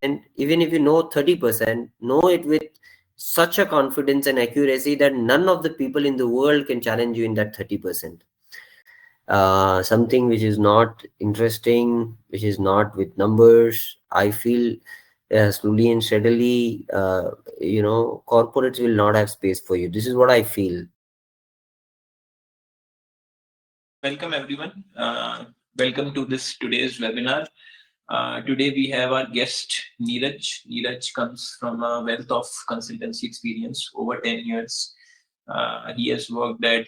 And even if you know 30%, know it with such a confidence and accuracy that none of the people in the world can challenge you in that 30%. Something which is not interesting, which is not with numbers, I feel slowly and steadily, corporates will not have space for you. This is what I feel. Welcome everyone. Welcome to today's webinar. Today we have our guest Neeraj. Neeraj comes from a wealth of consultancy experience over 10 years. He has worked at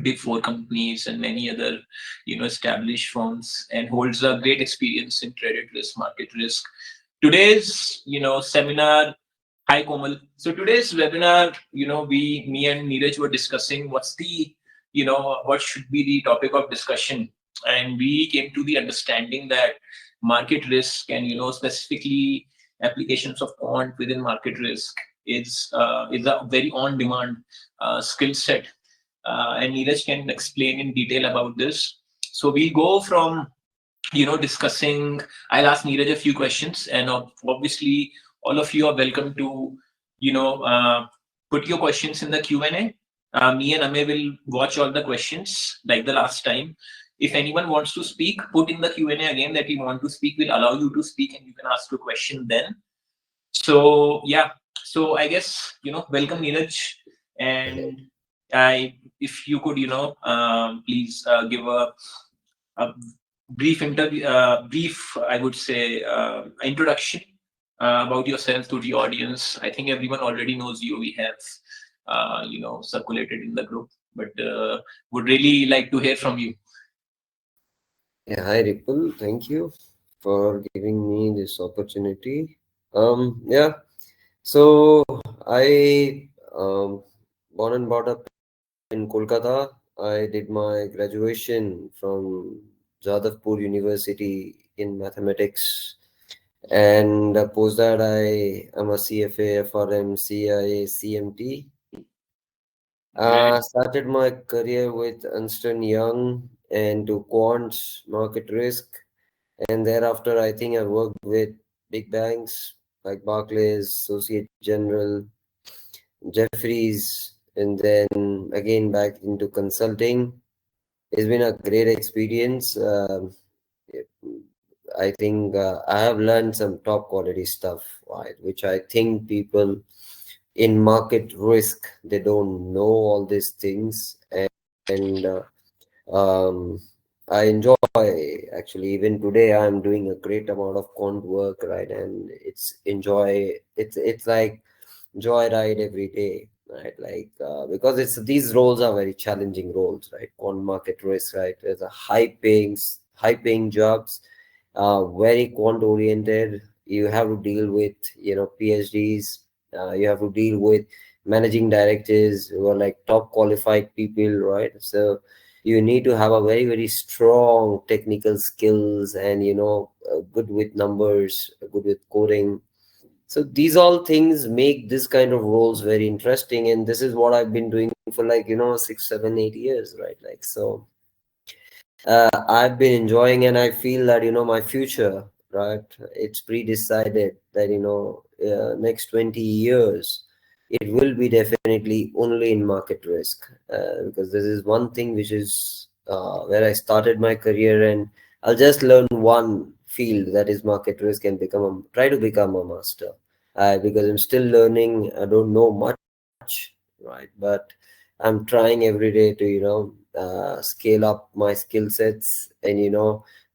big four companies and many other established firms, and holds a great experience in credit risk, market risk. Today's seminar. Hi Komal. So today's webinar, me and Neeraj were discussing what should be the topic of discussion, and we came to the understanding that market risk and specifically applications of quant within market risk is a very on-demand skill set, and Neeraj can explain in detail about this. So we go from discussing. I'll ask Neeraj a few questions, and obviously all of you are welcome to put your questions in the Q&A. Me and Ame will watch all the questions like the last time. If anyone wants to speak, put in the Q&A again that you want to speak. We'll allow you to speak and you can ask a question then. So yeah, so I guess welcome Neeraj, and if you could please give a brief I would say introduction about yourself to the audience. I think everyone already knows you. We have circulated in the group, but would really like to hear from you. Yeah, hi Ripple. Thank you for giving me this opportunity. Yeah, so I born and brought up in Kolkata. I did my graduation from 𝐓𝐡𝐞 University in mathematics, and post that I am a CFA, FRM, CIA, CMT. Started my career with Ernst & Young and to quant, market risk, and thereafter I think I worked with big banks like Barclays, Société Générale, Jefferies, and then again back into consulting. It's been a great experience. I think I have learned some top quality stuff, right, which I think people in market risk, they don't know all these things, and I enjoy, actually. Even today I'm doing a great amount of quant work, right, and it's like joyride every day, right, like because these roles are very challenging roles, right? Quant market risk, right, there's a high paying jobs, very quant oriented. You have to deal with PhDs, you have to deal with managing directors who are like top qualified people, right? So you need to have a very, very strong technical skills, and good with numbers, good with coding. So these all things make this kind of roles very interesting, and this is what I've been doing for like 6, 7, 8 years, right? Like, so I've been enjoying, and I feel that my future, right, it's pre-decided that next 20 years it will be definitely only in market risk, because this is one thing which is where I started my career, and I'll just learn one field, that is market risk, and try to become a master, because I'm still learning. I don't know much, right, but I'm trying every day to scale up my skill sets, and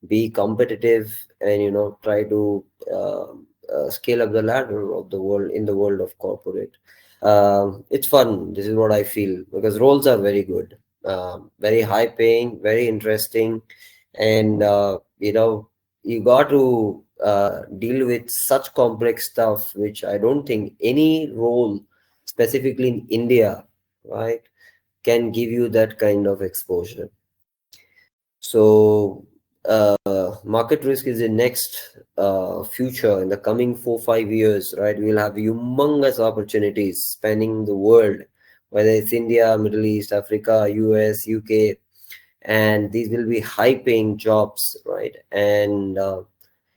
be competitive, and try to scale up the ladder of the world, in the world of corporate. It's fun. This is what I feel, because roles are very good, very high paying, very interesting, and you got to deal with such complex stuff, which I don't think any role, specifically in India, right, can give you that kind of exposure. So market risk is the next future in the coming 4-5 years, right? We'll have humongous opportunities spanning the world, whether it's India, Middle East, Africa, US, UK, and these will be high paying jobs, right? And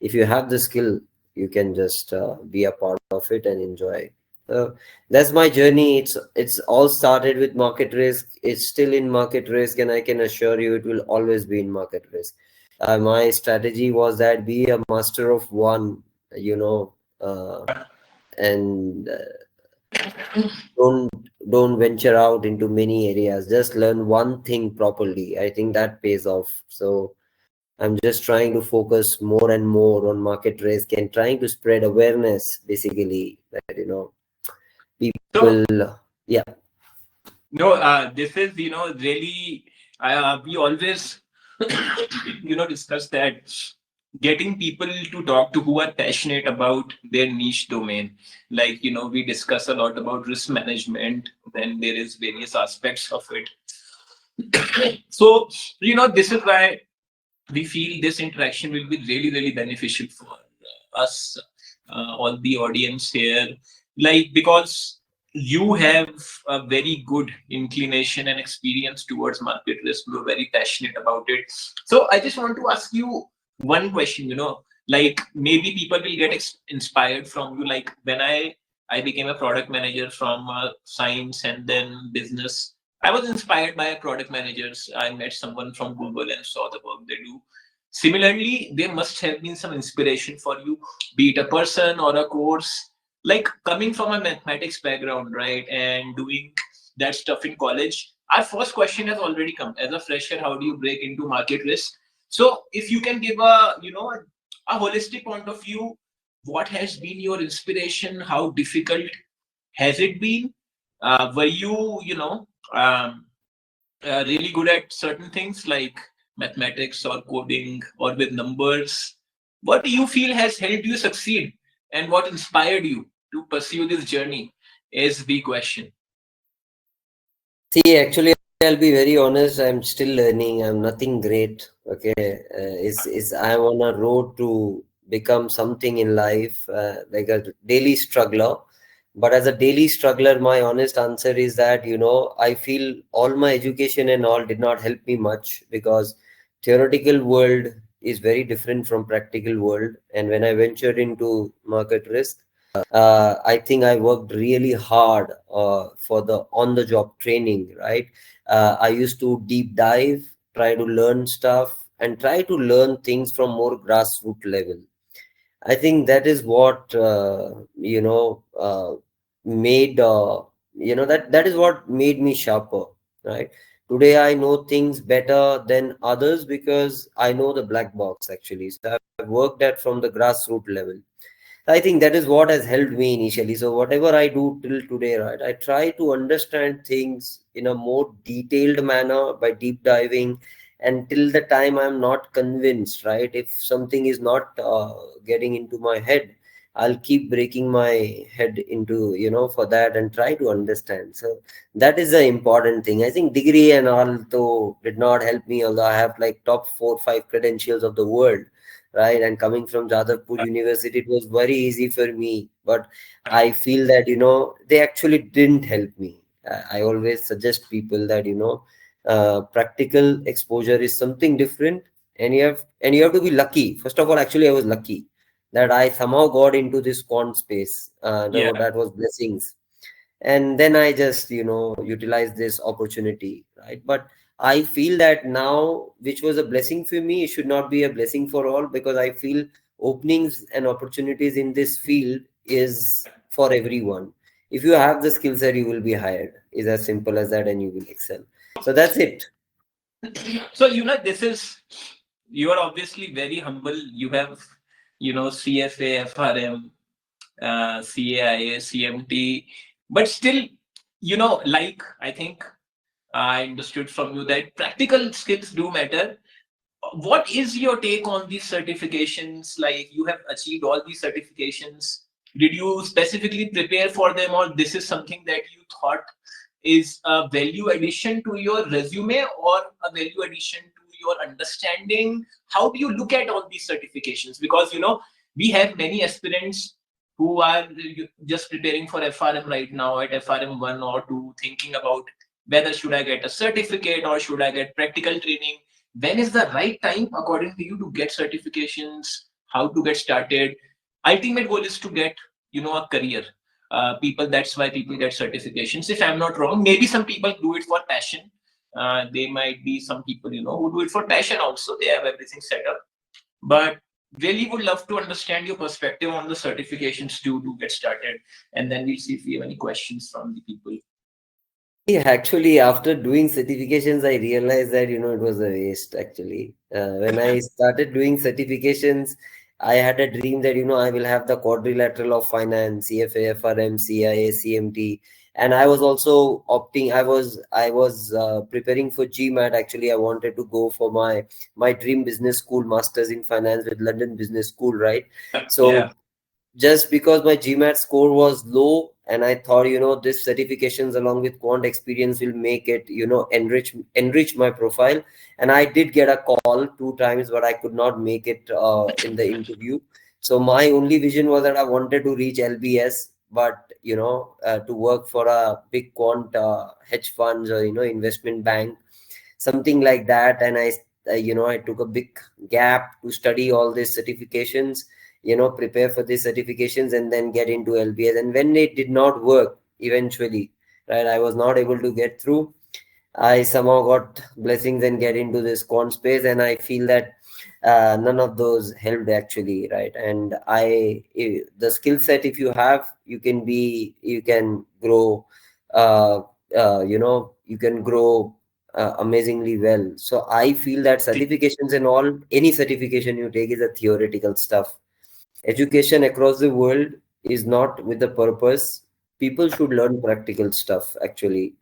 if you have the skill, you can just be a part of it and enjoy. That's my journey. It's all started with market risk. It's still in market risk, and I can assure you it will always be in market risk. My strategy was that be a master of one, you know, and don't don't venture out into many areas. Just learn one thing properly. I think that pays off. So I'm just trying to focus more and more on market risk and trying to spread awareness, basically, that people. Yeah. No, this is, really, we always, discuss that getting people to talk to who are passionate about their niche domain. Like, we discuss a lot about risk management, then there is various aspects of it. So, this is why we feel this interaction will be really, really beneficial for us, all the audience here, like, because you have a very good inclination and experience towards market risk. You're very passionate about it. So I just want to ask you one question, like, maybe people will get inspired from you. Like, when I became a product manager from science and then business, I was inspired by product managers. I met someone from Google and saw the work they do. Similarly, there must have been some inspiration for you, be it a person or a course. Like, coming from a mathematics background, right, and doing that stuff in college, our first question has already come. As a fresher, how do you break into market risk? So if you can give a holistic point of view, what has been your inspiration? How difficult has it been? Were you, really good at certain things like mathematics or coding or with numbers? What do you feel has helped you succeed, and what inspired you to pursue this journey is the question. See, actually, I'll be very honest. I'm still learning. I'm nothing great. Okay, is I'm on a road to become something in life, like a daily struggler. But as a daily struggler, my honest answer is that I feel all my education and all did not help me much, because theoretical world is very different from practical world. And when I ventured into market risk, I think I worked really hard for the on-the-job training, right? I used to deep dive, try to learn stuff, and try to learn things from more grassroots level. I think that is what made that is what made me sharper, right? Today I know things better than others because I know the black box, actually. So I've worked at from the grassroots level. I think that is what has helped me initially. So whatever I do till today, right, I try to understand things in a more detailed manner by deep diving. And till the time I'm not convinced, right, if something is not getting into my head, I'll keep breaking my head into, for that, and try to understand. So that is the important thing. I think degree and all though did not help me, although I have like top 4 5 credentials of the world, right? And coming from Jadavpur University, it was very easy for me. But I feel that, they actually didn't help me. I always suggest people that, practical exposure is something different, and you have to be lucky. First of all, actually, I was lucky that I somehow got into this quant space. Yeah. That was blessings. And then I just utilize this opportunity, right? But I feel that now, which was a blessing for me, it should not be a blessing for all, because I feel openings and opportunities in this field is for everyone. If you have the skill set, you will be hired. Is as simple as that, and you will excel. So that's it. So, you are obviously very humble. You have, CFA, FRM, CAIA, CMT, but still, like, I think I understood from you that practical skills do matter. What is your take on these certifications? Like, you have achieved all these certifications. Did you specifically prepare for them, or this is something that you thought is a value addition to your resume or a value addition to your understanding? How do you look at all these certifications? Because we have many aspirants who are just preparing for FRM right now at FRM 1 or 2, thinking about whether should I get a certificate or should I get practical training. When is the right time, according to you, to get certifications? How to get started? ultimate goal is to get, a career. People, that's why people get certifications. If I'm not wrong, maybe some people do it for passion. They might be some people, who do it for passion also. They have everything set up. But really would love to understand your perspective on the certifications to get started. And then we'll see if we have any questions from the people. Yeah, actually, after doing certifications, I realized that, it was a waste actually. When I started doing certifications, I had a dream that, I will have the quadrilateral of finance, CFA, FRM, CIA, CMT. And I was also opting, I was preparing for GMAT. Actually, I wanted to go for my dream business school, Masters in Finance with London Business School, right? Yeah. So just because my GMAT score was low, and I thought, this certifications along with quant experience will make it, enrich my profile. And I did get a call 2 times, but I could not make it in the interview. So my only vision was that I wanted to reach LBS, but to work for a big quant hedge funds or investment bank, something like that. And I took a big gap to study all these certifications, prepare for these certifications, and then get into LBS. And when it did not work eventually, right, I was not able to get through. I somehow got blessings and get into this quant space, and I feel that none of those helped actually, right? And the skill set, if you have, you can grow, uh, you can grow amazingly well. So I feel that certifications and all, any certification you take is a theoretical stuff. Education across the world is not with the purpose. People should learn practical stuff actually.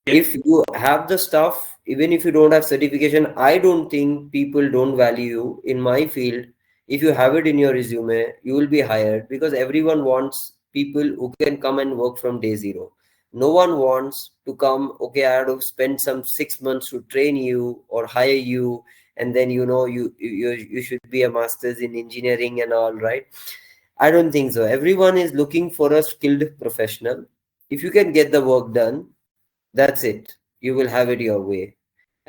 If you have the stuff, even if you don't have certification, I don't think people don't value you in my field. If you have it in your resume, you will be hired, because everyone wants people who can come and work from day zero. No one wants to come, okay, I have to spend some 6 months to train you or hire you, and then you should be a master's in engineering and all, right? I don't think so. Everyone is looking for a skilled professional. If you can get the work done, that's it. You will have it your way.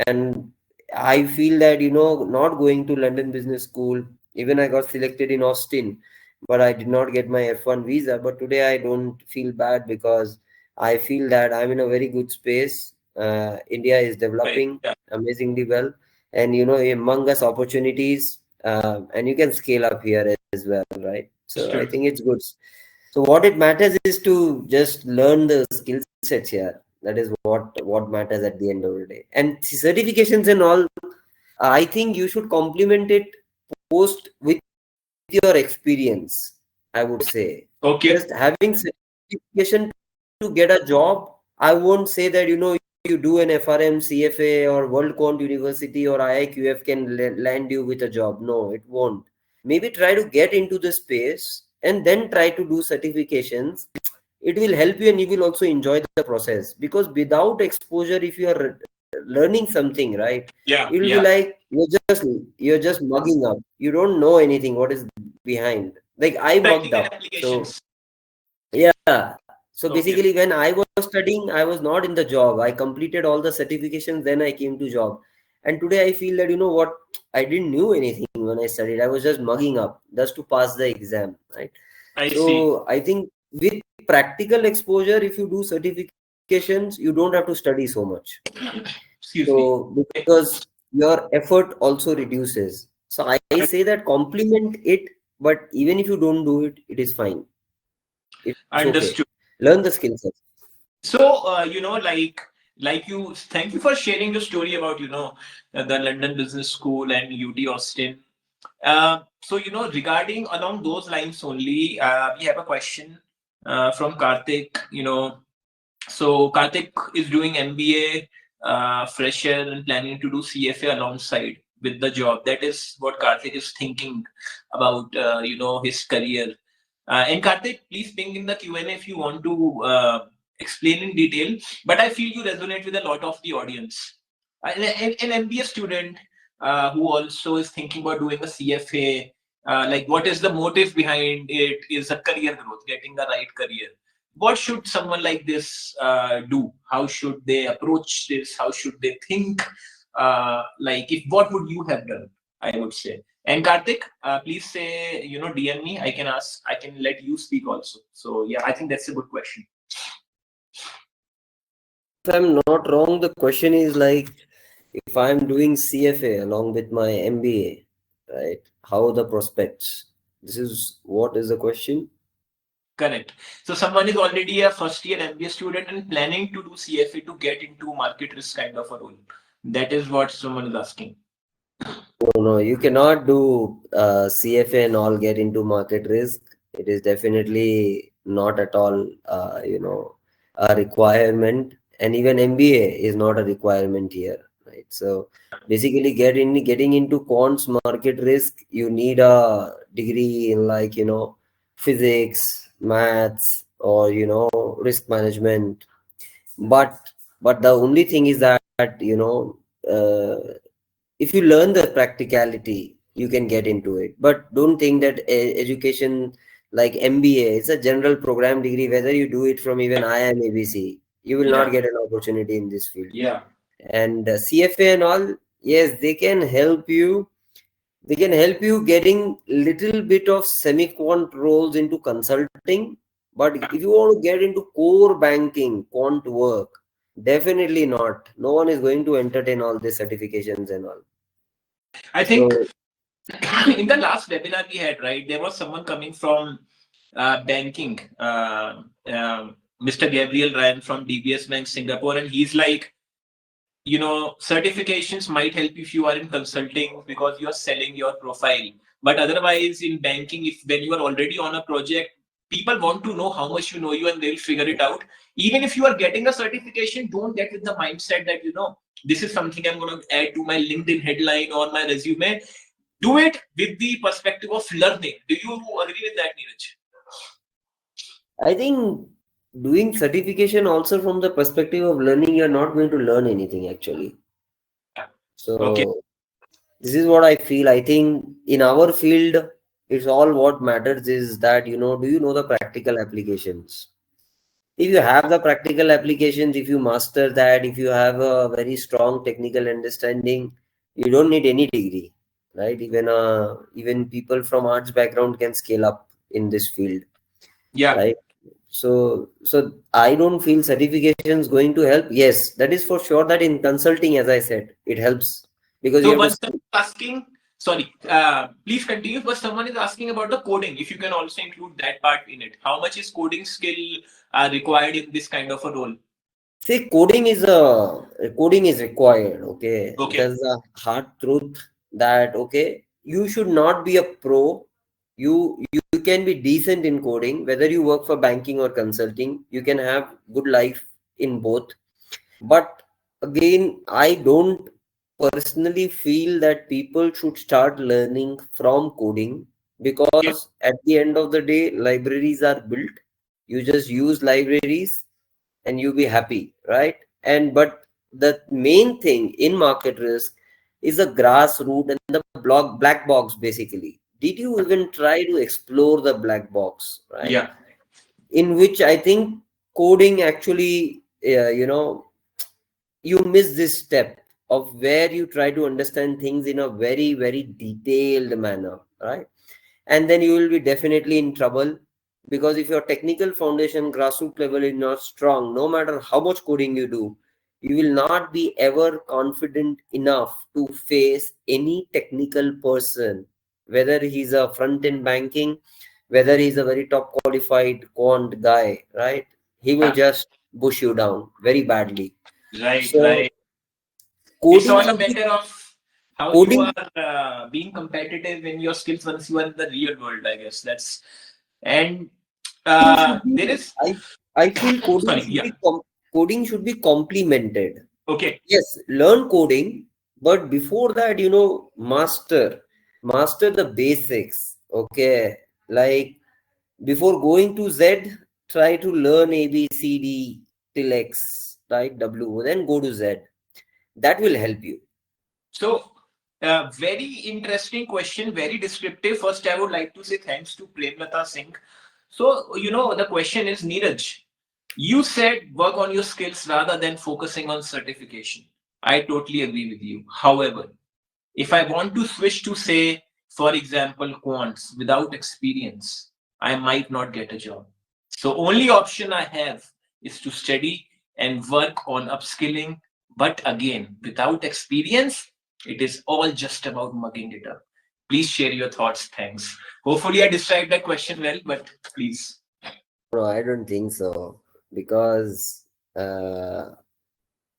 And I feel that, not going to London Business School, even I got selected in Austin, but I did not get my F1 visa. But today I don't feel bad, because I feel that I'm in a very good space. India is developing amazingly well, and among us opportunities, and you can scale up here as well, right? So I think it's good. So what it matters is to just learn the skill sets here. That is what matters at the end of the day. And certifications and all, I think you should complement it post with your experience, I would say. Okay. Just having certification to get a job, I won't say that, you do an FRM, CFA or World Quant University or IIQF can land you with a job. No, it won't. Maybe try to get into the space and then try to do certifications. It will help you, and you will also enjoy the process, because without exposure, if you are learning something, right, it will be like you're just mugging up. You don't know anything what is behind. Like I mugged up. So yeah. So basically, when I was studying, I was not in the job. I completed all the certifications, then I came to job. And today I feel that, what, I didn't knew anything when I studied. I was just mugging up just to pass the exam, right? So I think with practical exposure, if you do certifications, you don't have to study so much. So because your effort also reduces. So I say that complement it, but even if you don't do it, it is fine. It's okay. Learn the skill sets. So, thank you for sharing your story about, the London Business School and UT Austin. So, regarding along those lines only, we have a question from Karthik. So Karthik is doing MBA, fresher, and planning to do CFA alongside with the job. That is what Karthik is thinking about, his career. And Karthik, please ping in the Q&A if you want to explain in detail. But I feel you resonate with a lot of the audience. An MBA student who also is thinking about doing a CFA, like what is the motive behind it is a career growth, getting the right career. What should someone like this do? How should they approach this? How should they think? Like, if what would you have done? I would say. And Karthik, please say, DM me. I can ask, I can let you speak also. So yeah, I think that's a good question. If I'm not wrong, the question is like, if I'm doing CFA along with my MBA, right? How the prospects? This is what is the question? Correct. So someone is already a first year MBA student and planning to do CFA to get into market risk kind of a role. That is what someone is asking. Oh, no, you cannot do CFA and all get into market risk. It is definitely not at all, a requirement. And even MBA is not a requirement here, right? So basically, getting into quants market risk, you need a degree in like, physics, maths, or, risk management. But the only thing is that, if you learn the practicality, you can get into it. But don't think that education like MBA is a general program degree. Whether you do it from even IIM ABC, you will not Yeah. get an opportunity in this field. Yeah. And CFA and all, yes, they can help you. They can help you getting little bit of semi-quant roles into consulting. But if you want to get into core banking, quant work, definitely not. No one is going to entertain all these certifications and all. I think So in the last webinar we had, right, there was someone coming from banking, Mr. Gabriel Ryan from DBS Bank Singapore, and he's like, certifications might help if you are in consulting because you are selling your profile. But otherwise, in banking, if when you are already on a project, people want to know how much you know you and they'll figure it out. Even if you are getting a certification, don't get with the mindset that, this is something I'm going to add to my LinkedIn headline or my resume. Do it with the perspective of learning. Do you agree with that, Neeraj? I think doing certification also from the perspective of learning, you're not going to learn anything actually. Okay. So this is what I feel. I think in our field, it's all what matters is that, do you know the practical applications? If you have the practical applications, if you master that, if you have a very strong technical understanding, you don't need any degree, right? Even people from arts background can scale up in this field, Yeah. right? So I don't feel certification is going to help. Yes, that is for sure that in consulting, as I said, it helps because you So have one to. someone is asking, sorry, please continue. But someone is asking about the coding. If you can also include that part in it, how much is coding skill required in this kind of a role? See, coding is required. Okay, Okay. there's a hard truth that okay, you should not be a pro. You can be decent in coding, whether you work for banking or consulting. You can have good life in both. But again, I don't personally feel that people should start learning from coding Okay. because at the end of the day, libraries are built. You just use libraries and you be happy, right? And but the main thing in market risk is the grassroots and the black box basically. Did you even try to explore the black box, right? Yeah. In which I think coding actually, you miss this step of where you try to understand things in a very, very detailed manner, right? And then you will be definitely in trouble because if your technical foundation grassroots level is not strong, no matter how much coding you do, you will not be ever confident enough to face any technical person, whether he's a front end banking, whether he's a very top qualified quant guy, right? He will Yeah. just push you down very badly. Right. So Right. It's coding all a should be matter of how you coding. are being competitive in your skills once you are in the real world. I guess that's and Should be there is. I feel Sorry. Yeah. coding should be complemented. Okay. Yes, learn coding, but before that, master the basics. Okay, like before going to Z, try to learn A B C D till X, right? W, then go to Z. That will help you. So, very interesting question, very descriptive. First, I would like to say thanks to Premlata Singh. So, the question is, Neeraj, you said work on your skills rather than focusing on certification. I totally agree with you. However, if I want to switch to say For example, quants, without experience, I might not get a job. So only option I have is to study and work on upskilling. But again, without experience, it is all just about mugging it up. Please share your thoughts. Thanks. Hopefully, I described that question well, but please. No, I don't think so, because uh,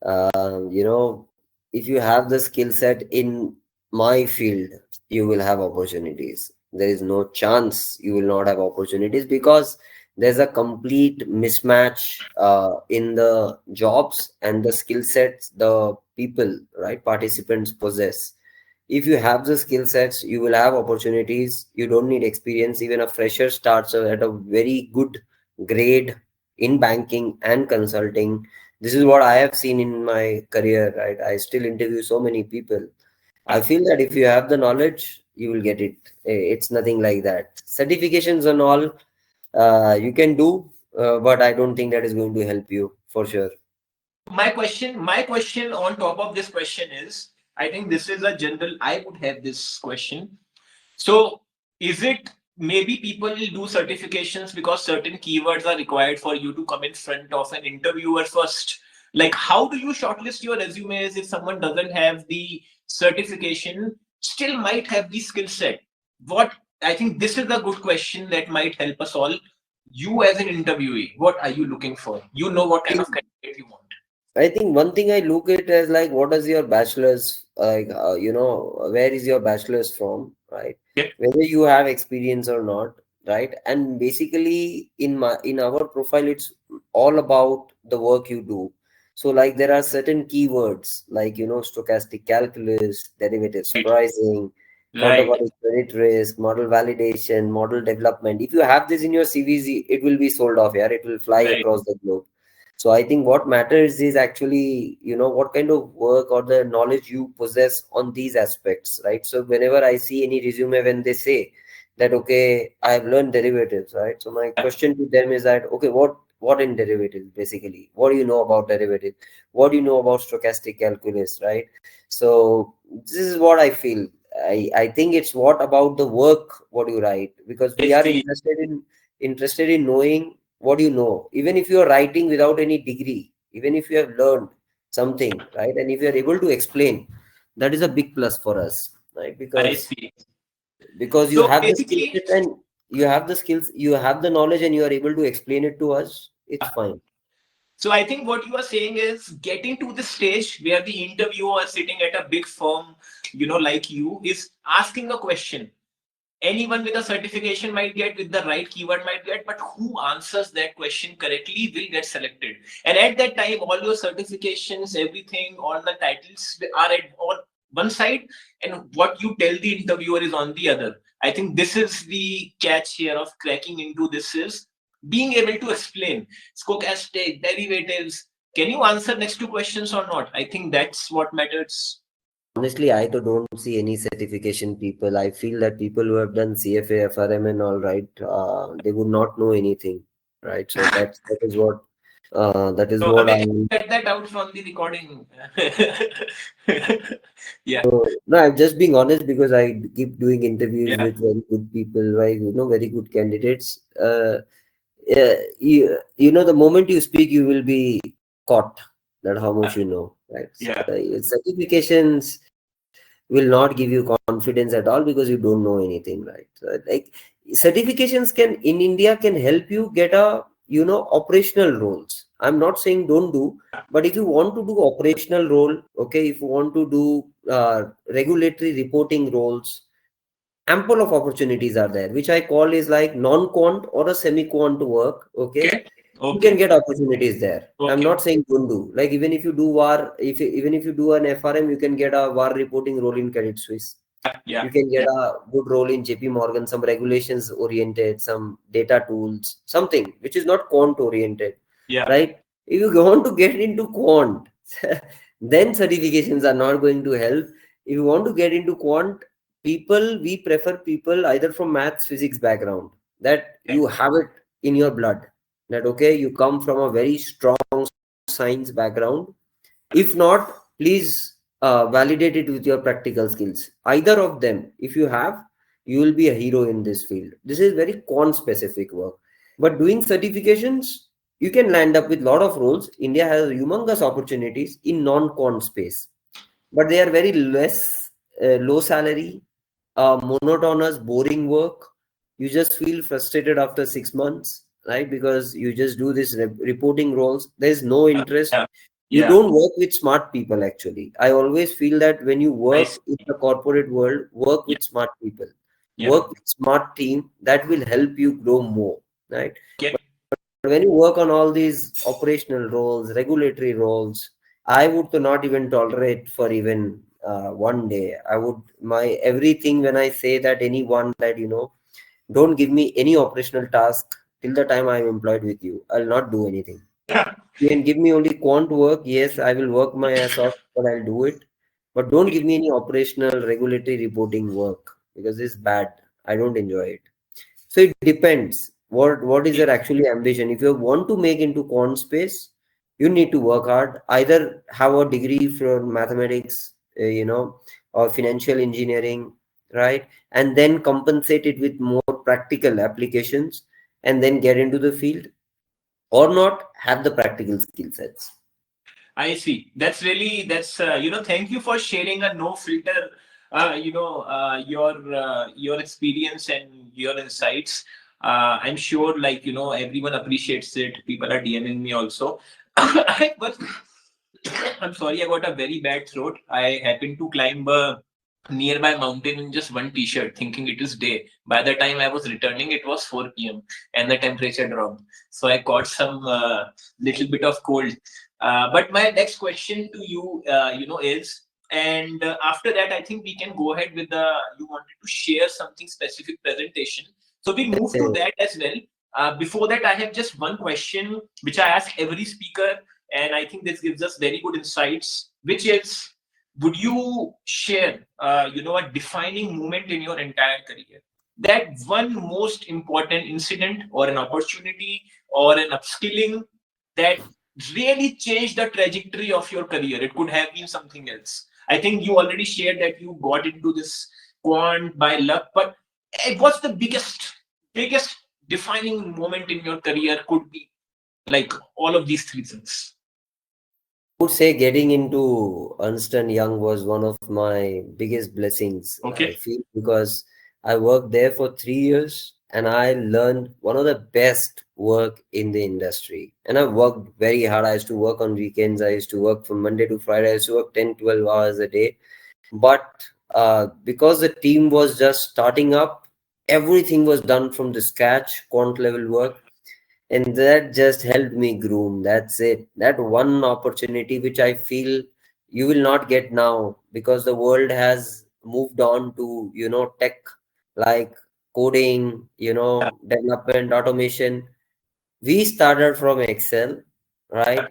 you know, if you have the skill set in my field, you will have opportunities. There is no chance you will not have opportunities, because there's a complete mismatch in the jobs and the skill sets the people, right, participants possess. If you have the skill sets, you will have opportunities. You don't need experience. Even a fresher starts at a very good grade in banking and consulting. This is what I have seen in my career, right? I still interview so many people. I feel that if you have the knowledge, you will get it. It's nothing like that. Certifications and all, you can do, but I don't think that is going to help you for sure. My question on top of this question is, I think this is a general, I would have this question. So, is it maybe people do certifications because certain keywords are required for you to come in front of an interviewer first? Like, how do you shortlist your resumes if someone doesn't have the certification, still might have the skill set? What I think this is a good question that might help us all. You, as an interviewee, what are you looking for? You know what kind of candidate you want. I think one thing I look at as like, what is your bachelor's, like, where is your bachelor's from, right? Yeah. Whether you have experience or not, right? And basically, in our profile, it's all about the work you do. So, like, there are certain keywords like, stochastic calculus, derivatives Right. pricing, Right. counterparty credit risk, model validation, model development. If you have this in your CVs, it will be sold off. Yeah, it will fly Right. across the globe. So I think what matters is actually, what kind of work or the knowledge you possess on these aspects, right? So whenever I see any resume, when they say that, okay, I have learned derivatives, right? So my question to them is that, okay, what in derivatives basically? What do you know about derivatives? What do you know about stochastic calculus, right? So this is what I feel. I think it's what about the work, what you write, because I we are see. interested in knowing what do you know, even if you are writing without any degree, even if you have learned something, right, and if you are able to explain, that is a big plus for us, right? I because see. because you So have the skill basically, set, and you have the skills, you have the knowledge, and you are able to explain it to us, it's fine. so I think what you are saying is getting to the stage where the interviewer sitting at a big firm, like you, is asking a question. Anyone with a certification might get, with the right keyword might get, but who answers that question correctly will get selected. And at that time, all your certifications, everything, all the titles are on one side, and what you tell the interviewer is on the other. I think this is the catch here of cracking into this, is being able to explain stochastic derivatives. Can you answer next two questions or not? I think that's what matters. Honestly, I don't see any certification people. I feel that people who have done CFA, FRM, and all, right, they would not know anything, right? So that is So what I. Amit, get that out from the recording. Yeah. No, I'm just being honest, because I keep doing interviews Yeah. with very good people, right? Very good candidates. The moment you speak, you will be caught that how much you know, right? So, Yeah. certifications will not give you confidence at all, because you don't know anything, right? So, like, certifications in India can help you get operational roles. I'm not saying don't do, but if you want to do operational role, okay, if you want to do regulatory reporting roles, ample of opportunities are there, which I call is like non-quant or a semi-quant work. Okay, Okay. you can Okay. get opportunities there. I'm Okay. not saying don't do. Like, even if you do VAR, even if you do an FRM, you can get a VAR reporting role in Credit Suisse. Yeah. You can get Yeah. a good role in JP Morgan, some regulations oriented, some data tools, something which is not quant oriented, Yeah. right? If you want to get into quant, then certifications are not going to help. If you want to get into quant, we prefer people either from maths, physics background, that Okay. you have it in your blood, that, okay, you come from a very strong science background. If not, please validate it with your practical skills. Either of them, if you have, you will be a hero in this field. This is very quant specific work. But doing certifications, you can land up with a lot of roles. India has humongous opportunities in non-quant space, but they are very less low salary, monotonous, boring work. You just feel frustrated after 6 months, right? Because you just do this reporting roles. There's no interest. Yeah. You Yeah. don't work with smart people, actually. I always feel that when you I work see. in the corporate world, work Yeah. with smart people, Yeah. work with smart team that will help you grow more, right? Okay. But when you work on all these operational roles, regulatory roles, I would not even tolerate for even one day. I would my everything when I say that anyone that don't give me any operational task till the time I'm employed with you. I'll not do anything. You can give me only quant work. Yes, I will work my ass off, but I'll do it. But don't give me any operational regulatory reporting work because it's bad. I don't enjoy it. So it depends. What is your actually ambition? If you want to make into quant space, you need to work hard. Either have a degree from mathematics, or financial engineering, right? And then compensate it with more practical applications, and then get into the field, or not have the practical skill sets. I see. That's really, thank you for sharing a no filter, your experience and your insights. I'm sure, everyone appreciates it. People are DMing me also. But I'm sorry, I got a very bad throat. I happened to climb a nearby mountain in just one t-shirt, thinking it is day. By the time I was returning, it was 4 p.m. and the temperature dropped. So I caught some little bit of cold. But my next question to you, is, and after that, I think we can go ahead with the, you wanted to share something specific presentation. So we move to that as well. Before that, I have just one question, which I ask every speaker, and I think this gives us very good insights, which is, would you share, a defining moment in your entire career? That one most important incident or an opportunity or an upskilling that really changed the trajectory of your career. It could have been something else. I think you already shared that you got into this quant by luck, but what's the biggest defining moment in your career could be like all of these three things. Would say getting into Ernst and Young was one of my biggest blessings, I Okay. feel, because I worked there for 3 years and I learned one of the best work in the industry. And I worked very hard. I used to work on weekends. I used to work from Monday to Friday. I used to work 10, 12 hours a day. But because the team was just starting up, everything was done from the scratch, quant level work, and that just helped me groom. That's it. That one opportunity which I feel you will not get now, because the world has moved on to tech, like coding, development, automation. We started from Excel, right?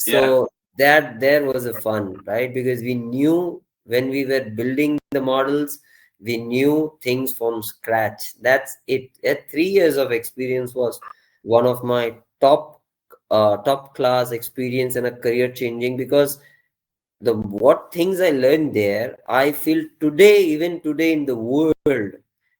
Yeah. So that there was a fun, right? Because we knew when we were building the models, we knew things from scratch. That's it. 3 years of experience was one of my top class experience and a career changing, because the what things I learned there, I feel today, even today in the world,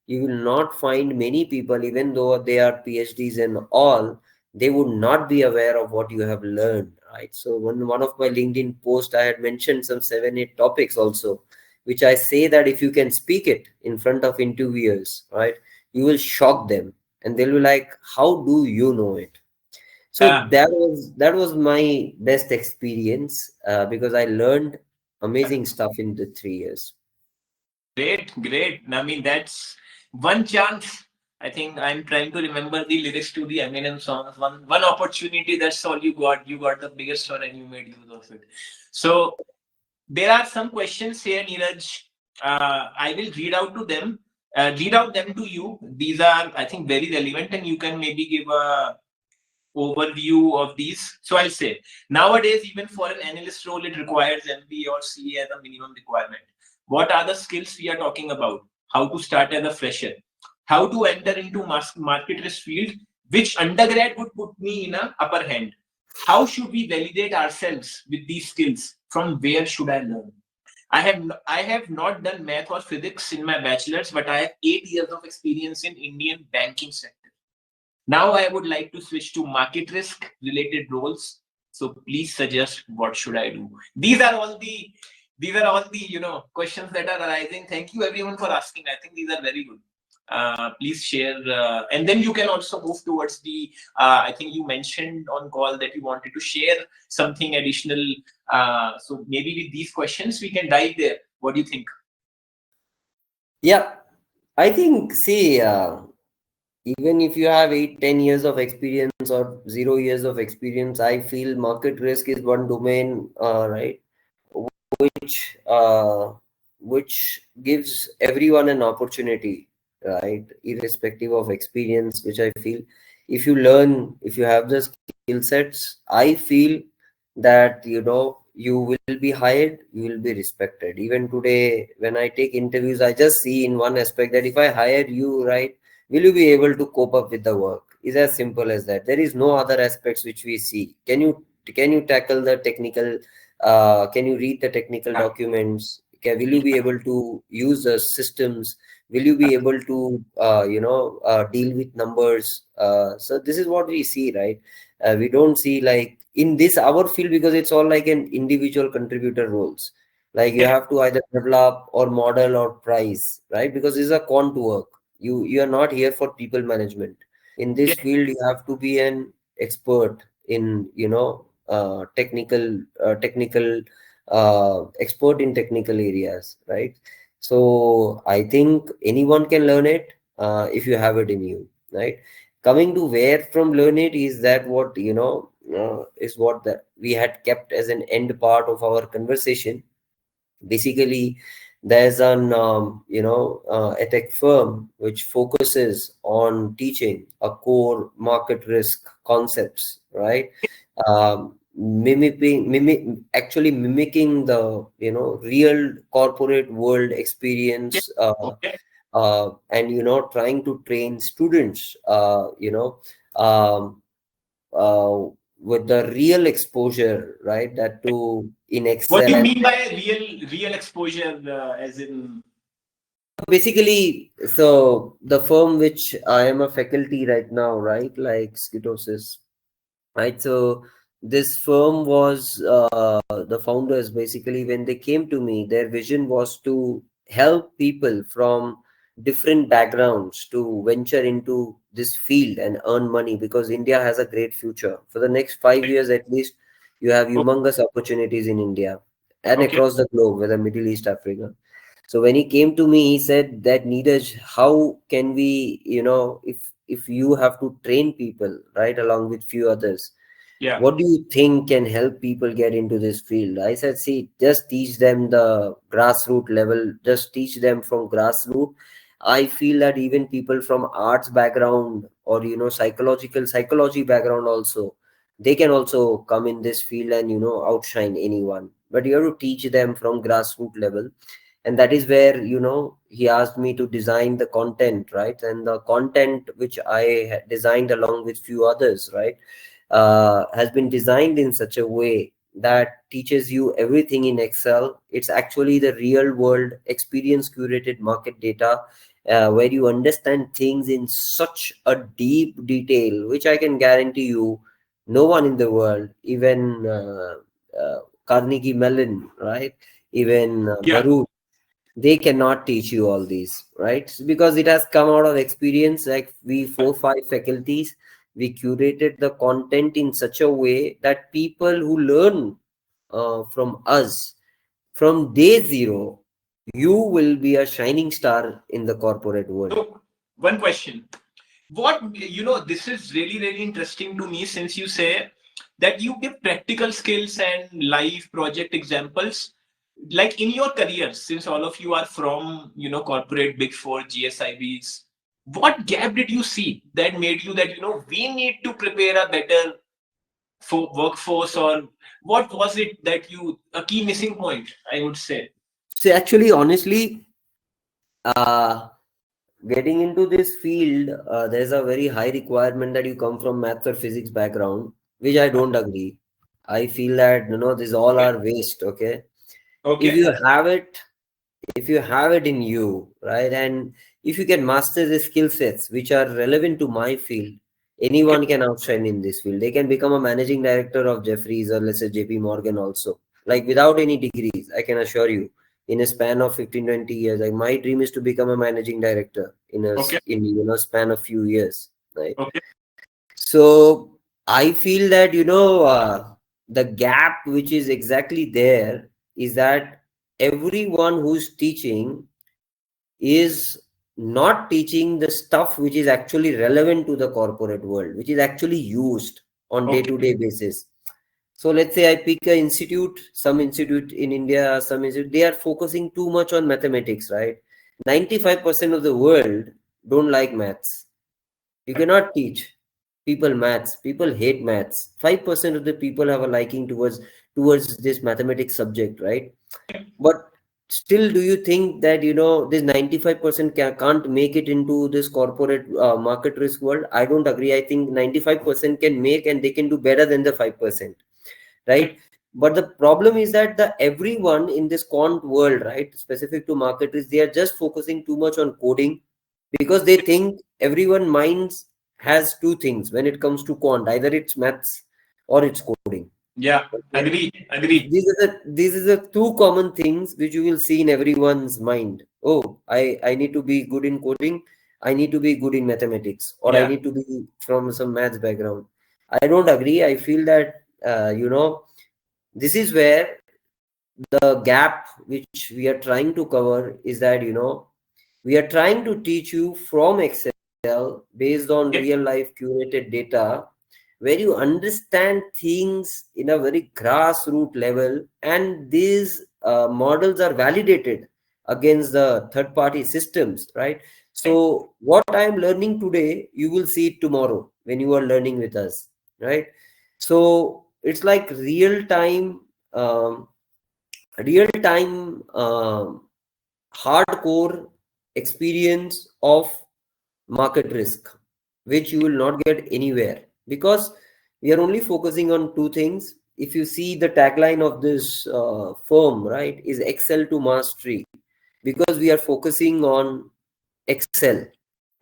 you will not find many people, even though they are PhDs and all, they would not be aware of what you have learned, right? So one of my LinkedIn posts, I had mentioned some 7, 8 topics also, which I say that if you can speak it in front of interviewers, right, you will shock them, and they'll be like, how do you know it? So Yeah. that was my best experience, because I learned amazing stuff in the 3 years. Great, great. I mean, that's one chance. I think I'm trying to remember the lyrics to the Eminem songs. One opportunity. That's all you got. You got the biggest one, and you made use of it. So there are some questions here, Neeraj. I will read out to them. Read out them to you. These are, I think, very relevant, and you can maybe give a overview of these. So I'll say, nowadays, even for an analyst role, it requires MBA or CA as a minimum requirement. What are the skills we are talking about? How to start as a fresher? How to enter into market risk field? Which undergrad would put me in a upper hand? How should we validate ourselves with these skills? From where should I learn? I have not done math or physics in my bachelor's, but I have 8 years of experience in Indian banking sector. Now I would like to switch to market risk related roles. So please suggest what should I do. These are all the questions that are arising. Thank you everyone for asking. I think these are very good. Please share, and then you can also move towards the. I think you mentioned on call that you wanted to share something additional. So maybe with these questions we can dive there. What do you think? Yeah, I think, see, even if you have 8, 10 years of experience or 0 years of experience, I feel market risk is one domain, right, which which gives everyone an opportunity, right, irrespective of experience. Which I feel, if you learn, if you have the skill sets, I feel that you will be hired, you will be respected. Even today, when I take interviews, I just see in one aspect that if I hire you, right, will you be able to cope up with the work? Is as simple as that. There is no other aspects which we see. Can you tackle the technical, can you read the technical documents? Will you be able to use the systems? Will you be able to deal with numbers? So this is what we see, right? We don't see like in this our field, because it's all like an individual contributor roles. Like you Yeah, have to either develop or model or price, right? Because this is a quant work. You are not here for people management. In this yeah, field, you have to be an expert in technical expert in technical areas, right? So I think anyone can learn it, if you have it in you, right? Coming to where from learn it, is that what is what that we had kept as an end part of our conversation. Basically, there's an a tech firm which focuses on teaching a core market risk concepts, right? Mimicking the real corporate world yeah. experience, Okay. and trying to train students, um, uh, with the real exposure, right? That to in What do Excel you and mean by real exposure? As in, basically, so the firm which I am a faculty right now, right, like Skitosis, right? So this firm was, the founders, basically, when they came to me, their vision was to help people from different backgrounds to venture into this field and earn money, because India has a great future. For the next 5 years at least, you have humongous opportunities in India and okay, across the globe, whether Middle East, Africa. So when he came to me, he said that, Neeraj, how can we, if you have to train people, right, along with few others, yeah, what do you think can help people get into this field? I said, see, just teach them the grassroots level, just teach them from grassroots. I feel that even people from arts background or psychology background also, they can also come in this field and outshine anyone. But you have to teach them from grassroots level. And that is where he asked me to design the content, right? And the content which I had designed along with few others, right, has been designed in such a way that teaches you everything in Excel. It's actually the real world experience curated market data, where you understand things in such a deep detail, which I can guarantee you no one in the world, even Carnegie Mellon, right, even yeah. Baruch, they cannot teach you all these, right? Because it has come out of experience. Like we 4, 5 faculties, we curated the content in such a way that people who learn from us from day zero, you will be a shining star in the corporate world. So one question. What this is really interesting to me since you say that you give practical skills and live project examples. Like in your career, since all of you are from corporate big four GSIBs, what gap did you see that made you that we need to prepare a better for workforce, or what was it that you a key missing point, I would say? So actually, honestly, uh, getting into this field, there's a very high requirement that you come from maths or physics background, which I don't agree. I feel that this all Okay. are waste. Okay. If Okay. you have it, if you have it in you, right, and if you can master the skill sets which are relevant to my field, Okay. anyone can outshine in this field. They can become a managing director of Jeffries or let's say JP Morgan also, like without any degrees. I can assure you, in a span of 15-20 years, like my dream is to become a managing director in Okay. span of few years, right? Okay. So I feel that the gap which is exactly there is that everyone who's teaching is not teaching the stuff which is actually relevant to the corporate world, which is actually used on Okay. day-to-day basis. So let's say I pick an institute, some institute in India, some institute, they are focusing too much on mathematics, right? 95% of the world don't like maths. You cannot teach people maths. People hate maths. 5% of the people have a liking towards this mathematics subject, right? But still, do you think that this 95% can't make it into this corporate market risk world? I don't agree. I think 95% can make, and they can do better than the 5%, right? But the problem is that the everyone in this quant world, right, specific to market risk, they are just focusing too much on coding, because they think everyone minds has two things when it comes to quant: either it's maths or it's coding. Yeah. Okay. Agree. Agree. These are the two common things which you will see in everyone's mind. Oh, I need to be good in coding, I need to be good in mathematics, or I Yeah. need to be from some maths background. I don't agree. I feel that this is where the gap which we are trying to cover is that we are trying to teach you from Excel based on Okay. real life curated data, where you understand things in a very grassroots level, and these models are validated against the third party systems, right? So what I am learning today, you will see it tomorrow when you are learning with us, right? So it's like um, real time hardcore experience of market risk, which you will not get anywhere, because we are only focusing on two things. If you see the tagline of this firm, right, is Excel to mastery, because we are focusing on Excel,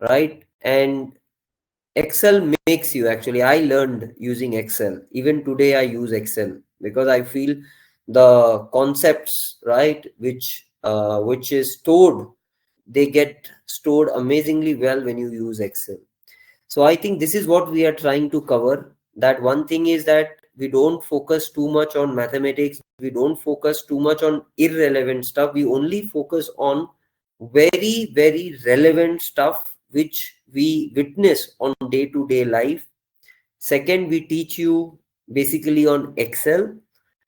right? And Excel makes you, actually, I learned using Excel. Even today, I use Excel because I feel the concepts, right, which is stored, they get stored amazingly well when you use Excel. So I think this is what we are trying to cover. That one thing is that we don't focus too much on mathematics. We don't focus too much on irrelevant stuff. We only focus on very, very relevant stuff which we witness on day-to-day life. Second, we teach you basically on Excel,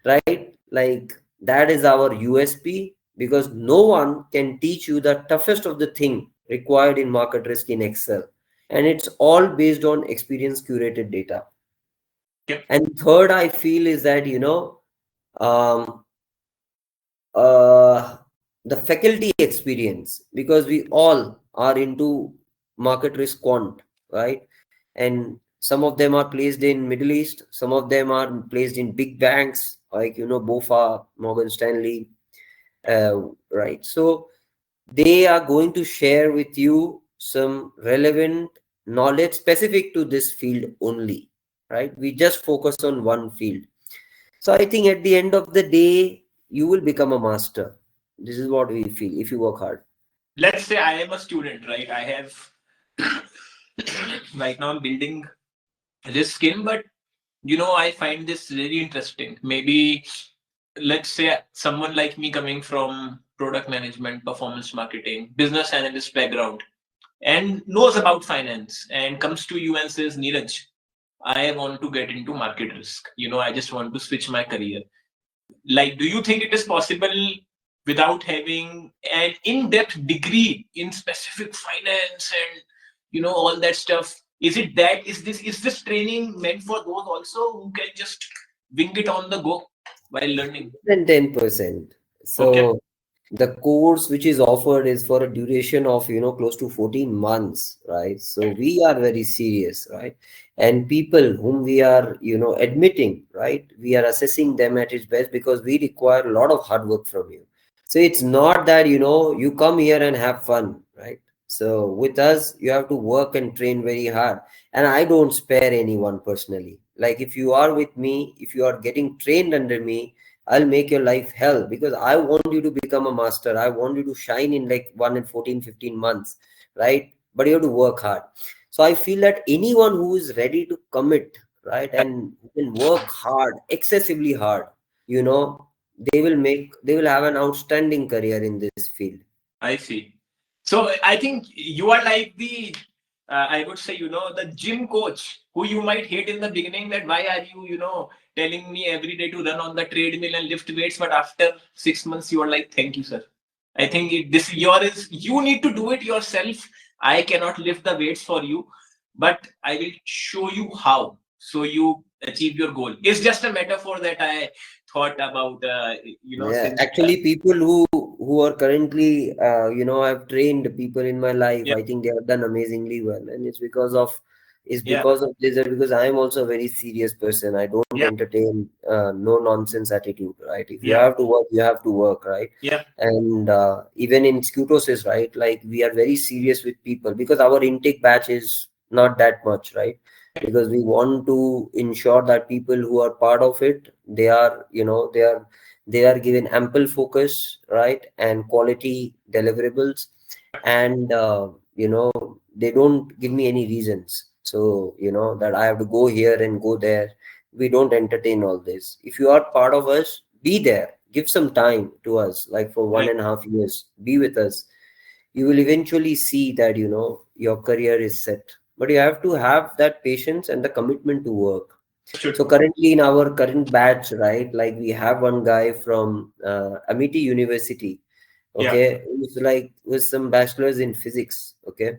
right? Like that is our USP, because no one can teach you the toughest of the thing required in market risk in Excel. And it's all based on experience curated data. Okay. And third, I feel is that, um, uh, the faculty experience, because we all are into market risk quant, right? And some of them are placed in Middle East, some of them are placed in big banks like BofA, Morgan Stanley, uh, right? So they are going to share with you some relevant knowledge specific to this field only, right? We just focus on one field. So I think at the end of the day, you will become a master. This is what we feel if you work hard. Let's say I am a student, right? I have right now I'm building this skill, but I find this really interesting. Maybe let's say someone like me coming from product management, performance marketing, business analyst background, and knows about finance and comes to you and says, Neeraj, I want to get into market risk. I just want to switch my career. Like, do you think it is possible without having an in-depth degree in specific finance and all that stuff? Is this training meant for those also who can just wing it on the go while learning? Then 10%. Okay. So the course which is offered is for a duration of close to 14 months, right? So we are very serious, right? And people whom we are admitting, right, we are assessing them at its best because we require a lot of hard work from you. So it's not that you come here and have fun, right? So with us you have to work and train very hard, and I don't spare anyone personally. Like, if you are with me, if you are getting trained under me, I'll make your life hell, because I want you to become a master. I want you to shine in like 1 and 14, 15 months, right? But you have to work hard. So I feel that anyone who is ready to commit, right, and who can work hard, excessively hard, you know, they will have an outstanding career in this field. I see. So I think you are like the, I would say, the gym coach who you might hate in the beginning, that why are you, telling me every day to run on the treadmill and lift weights, but after 6 months you are like, thank you, sir. I think this your is, you need to do it yourself. I cannot lift the weights for you, but I will show you how. So you achieve your goal. It's just a metaphor that I thought about, Yeah, since. actually, people who are currently, I've trained people in my life. Yeah, I think they have done amazingly well, and it's yeah, because of this. That because I am also a very serious person. I don't yeah, entertain no nonsense attitude, right? If you yeah, have to work, you have to work, right? yeah. And even in Scutosis, right? Like, we are very serious with people because our intake batch is not that much, right? Because we want to ensure that people who are part of it, they are given ample focus, right, and quality deliverables, and they don't give me any reasons, so that I have to go here and go there. We don't entertain all this. If you are part of us, be there, give some time to us, like for Right. 1.5 years, be with us. You will eventually see that your career is set, but you have to have that patience and the commitment to work. So Understood. currently in our current batch, right, like, we have one guy from Amity University, Yeah. okay, who's like with some bachelor's in physics, okay.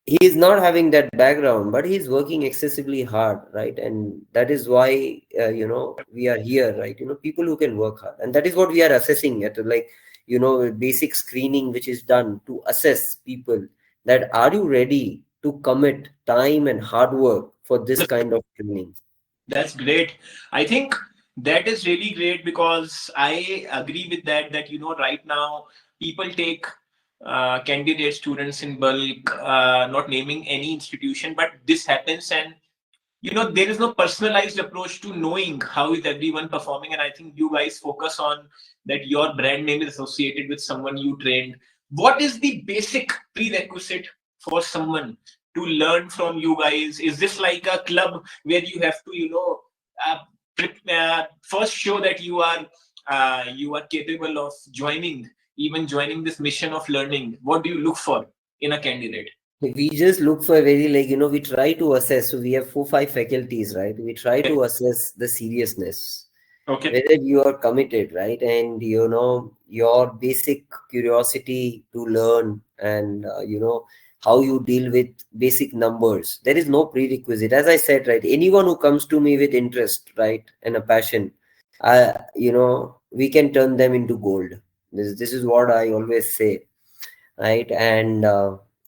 He is not having that background, but he's working excessively hard, right? And that is why we are here, right? People who can work hard, and that is what we are assessing at, like, basic screening which is done to assess people, that are you ready to commit time and hard work for this kind of training. That's great. I think that is really great, because I agree with that. That right now people take candidate students in bulk. Not naming any institution, but this happens, and there is no personalized approach to knowing how is everyone performing. And I think you guys focus on that. Your brand name is associated with someone you trained. What is the basic prerequisite for someone to learn from you guys? Is this like a club where you have to uh, first show that you are capable of joining this mission of learning? What do you look for in a candidate? We just look for very, like, we try to assess. So we have 4 5 faculties, right? We try to assess the seriousness, Okay. whether you are committed, right, and your basic curiosity to learn, and how you deal with basic numbers. There is no prerequisite, as I said, right? Anyone who comes to me with interest, right, and a passion, we can turn them into gold. This is what I always say, right? And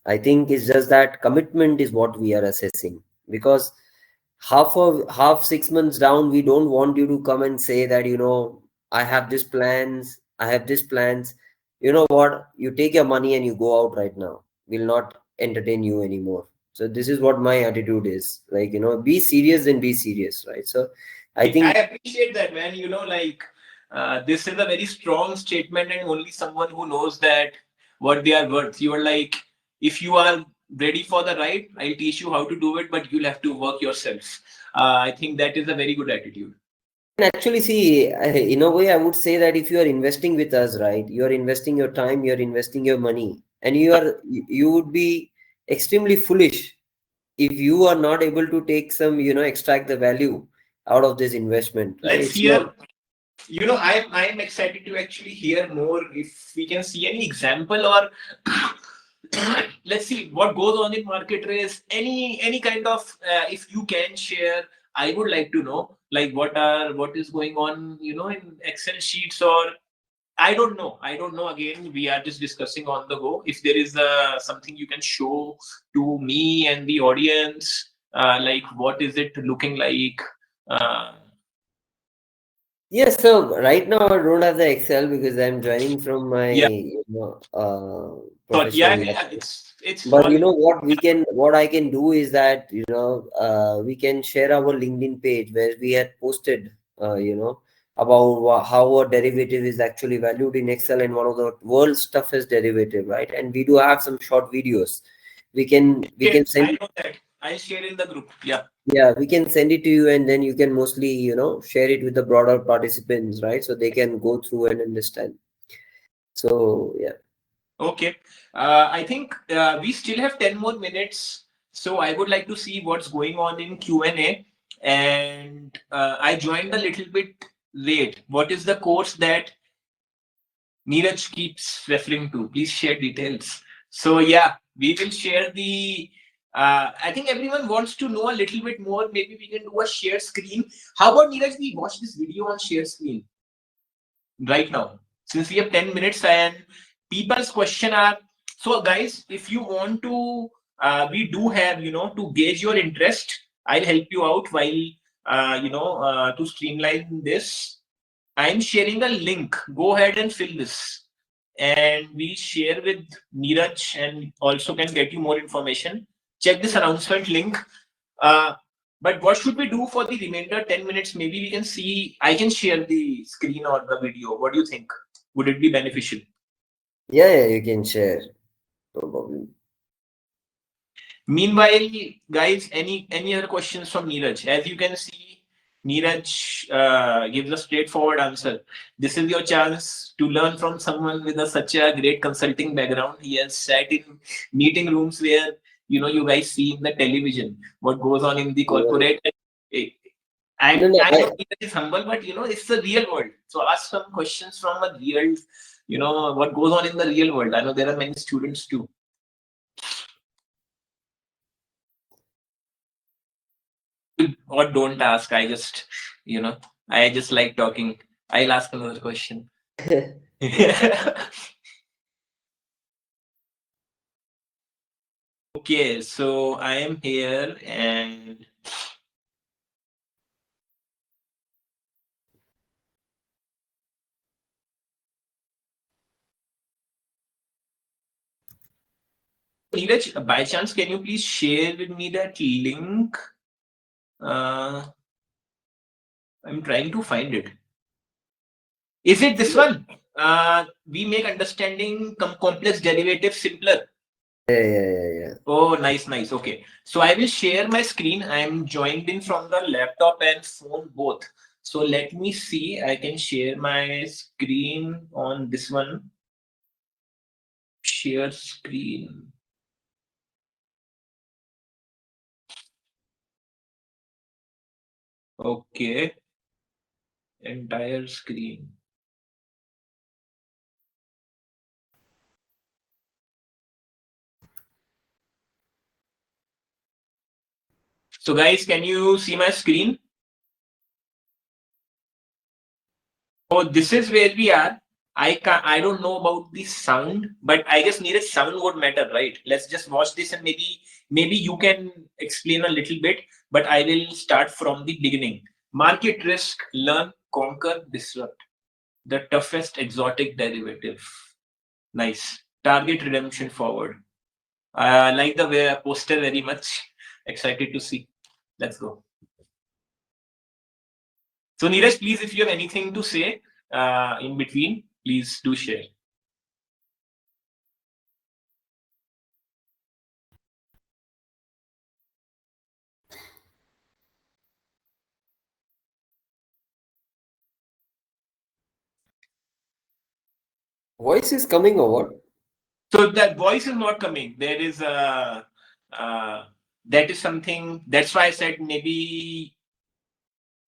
I think it's just that commitment is what we are assessing, because half 6 months down, we don't want you to come and say that I have this plans. You know what, you take your money and you go out right now. We'll not entertain you anymore. So this is what my attitude is, like, be serious and be serious, right? So I I think appreciate that, man. Like, this is a very strong statement, and only someone who knows that what they are worth. You are like, if you are ready for the ride, I'll teach you how to do it, but you'll have to work yourself. I think that is a very good attitude. can actually see, in a way, I would say that if you are investing with us, right, you are investing your time, you are investing your money, and you would be extremely foolish if you are not able to take some, extract the value out of this investment, right? Let's It's your hear. I'm excited to actually hear more. If we can see any example, or let's see what goes on in market race. Any kind of, if you can share, I would like to know, like, what is going on, in Excel sheets, or I don't know. I don't know. Again, we are just discussing on the go. If there is something you can show to me and the audience, like what is it looking like? Uh, Yes, so right now I don't have the Excel because I'm joining from my yeah. professional Yeah. laptop. It's But all. you know what I can do is that we can share our LinkedIn page where we had posted about how a derivative is actually valued in Excel and one of the world's toughest derivative, right? And we do have some short videos. We can send. I know that. I share in the group. Yeah. Yeah, we can send it to you, and then you can mostly, share it with the broader participants, right? So they can go through and understand. So yeah. Okay. I think we still have 10 more minutes. So I would like to see what's going on in Q&A. And I joined a little bit late. What is the course that Neeraj keeps referring to? Please share details. So yeah, we will share the. I think everyone wants to know a little bit more. Maybe we can do a share screen. How about Neeraj? We watch this video on share screen right now, since we have 10 minutes and people's question are. So guys, if you want to, we do have, to gauge your interest, I'll help you out while to streamline this. I'm sharing a link. Go ahead and fill this, and we'll share with Neeraj and also can get you more information. Check this announcement link. Uh, but what should we do for the remainder 10 minutes? Maybe we can see, I can share the screen or the video. What do you think? Would it be beneficial? Yeah, you can share. No problem. Meanwhile, guys, any other questions from Neeraj? As you can see, Neeraj gives a straightforward answer. This is your chance to learn from someone with such a great consulting background. He has sat in meeting rooms where you guys see in the television what goes on in the corporate. Eh, No, no, I know Neeraj is humble, but it's the real world. So ask some questions from a real, what goes on in the real world. I know there are many students too. Or don't ask. I just like talking. I'll ask another question. Okay, so I am here and Neeraj, by chance, can you please share with me that link? I'm trying to find it. Is it this one? We make understanding complex derivatives simpler. yeah. Oh, nice, nice. Okay. So I will share my screen. I'm joined in from the laptop and phone both. So let me see. I can share my screen on this one. Share screen. Okay. Entire screen. So guys, can you see my screen? Oh, this is where we are. I don't know about the sound, but I guess neither sound would matter, right? Let's just watch this and maybe you can explain a little bit, but I will start from the beginning. Market risk, learn, conquer, disrupt. The toughest exotic derivative. Nice. Target redemption forward. I like the way poster very much. Excited to see. Let's go. So Neeraj, please, if you have anything to say in between, please do share. Voice is coming or what? So that voice is not coming. There is that is something. That's why I said maybe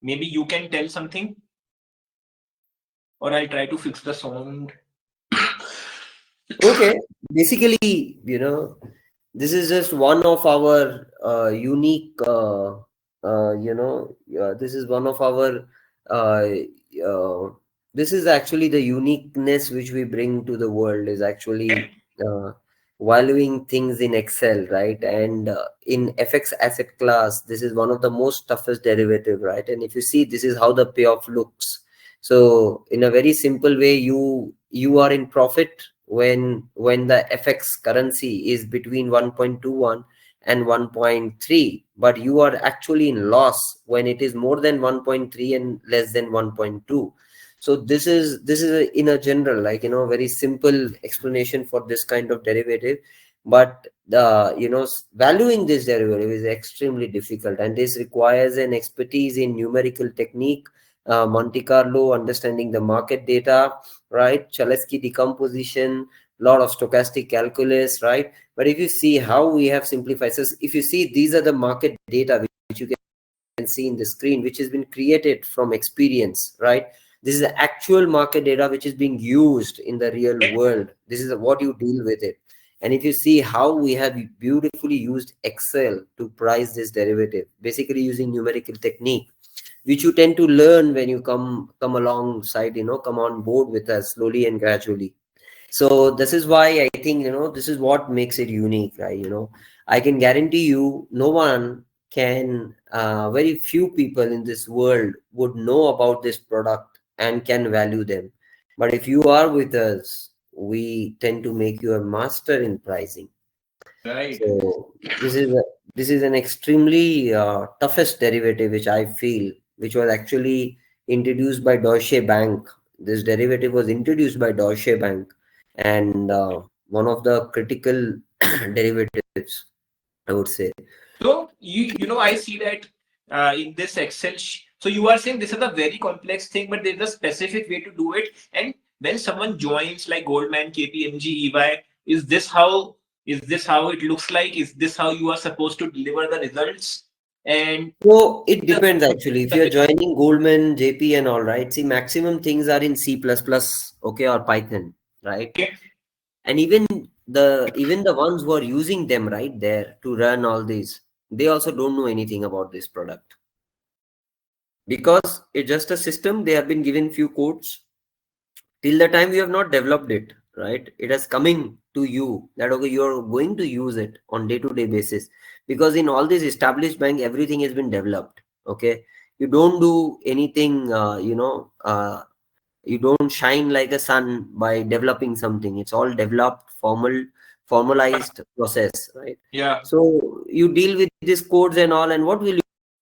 you can tell something, or I'll try to fix the sound. Okay. Basically, this is just one of our unique, this is one of our uh, this is actually the uniqueness which we bring to the world, is actually uh, valuing things in Excel, right? And in FX asset class, this is one of the most toughest derivative, right? And if you see, this is how the payoff looks. So in a very simple way, you are in profit when the FX currency is between 1.21 and 1.3, but you are actually in loss when it is more than 1.3 and less than 1.2. So this is in a general, like, very simple explanation for this kind of derivative. But the valuing this derivative is extremely difficult, and this requires an expertise in numerical technique, Monte Carlo, understanding the market data, right? Cholesky decomposition, lot of stochastic calculus, right? But if you see how we have simplified, so if you see, these are the market data which you can see in the screen, which has been created from experience, right? This is the actual market data which is being used in the real world. This is what you deal with it. And if you see how we have beautifully used Excel to price this derivative, basically using numerical technique, which you tend to learn when you come alongside, come on board with us slowly and gradually. So this is why I think, this is what makes it unique, right? I can guarantee you, no one can, very few people in this world would know about this product and can value them. But if you are with us, we tend to make you a master in pricing. Right. So this is an extremely toughest derivative, which I feel, which was actually introduced by Deutsche Bank. This derivative was introduced by Deutsche Bank, and one of the critical derivatives, I would say. So I see that in this Excel. So you are saying this is a very complex thing, but there's a specific way to do it. And when someone joins like Goldman, KPMG, EY, is this how it looks like? Is this how you are supposed to deliver the results? And So it depends actually. If you're joining Goldman, JP, and all, right, see, maximum things are in C++, okay, or Python, right? okay, And even the ones who are using them right there to run all these, they also don't know anything about this product, because it's just a system. They have been given few codes. Till the time you have not developed it, right, it has coming to you that, okay, you're going to use it on day-to-day basis, because in all these established bank, everything has been developed. Okay, you don't do anything, you don't shine like a sun by developing something. It's all developed, formalized process, right? yeah, So you deal with these codes and all, and what will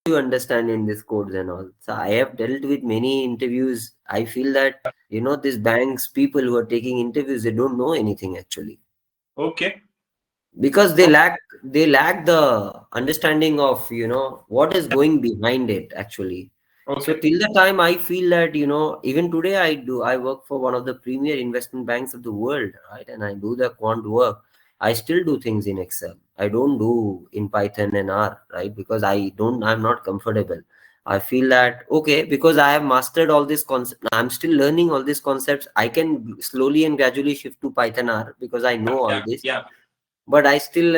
you understand in these codes and all? So I have dealt with many interviews. I feel that, these banks, people who are taking interviews, they don't know anything actually, okay, because they lack the understanding of, what is going behind it actually. So okay, till the time, I feel that, even today, I work for one of the premier investment banks of the world, right? And I do the quant work. I still do things in Excel. I don't do in Python and R, right? Because I'm not comfortable. I feel that, okay, because I have mastered all these concepts, I'm still learning all these concepts. I can slowly and gradually shift to Python R because I know all yeah, this. yeah, But I still,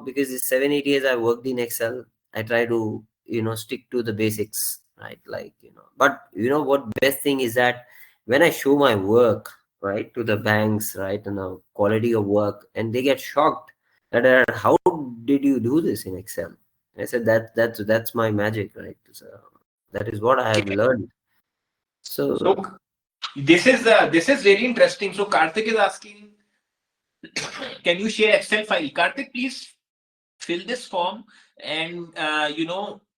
because it's 7 8 years I worked in Excel, I try to, stick to the basics, right? Like, but what best thing is that when I show my work, right, to the banks, right, and the quality of work, and they get shocked that, how did you do this in Excel? I said that's my magic, right? So that is what I have okay. learned. So So this is very interesting. So Karthik is asking, can you share Excel file? Karthik, please fill this form, and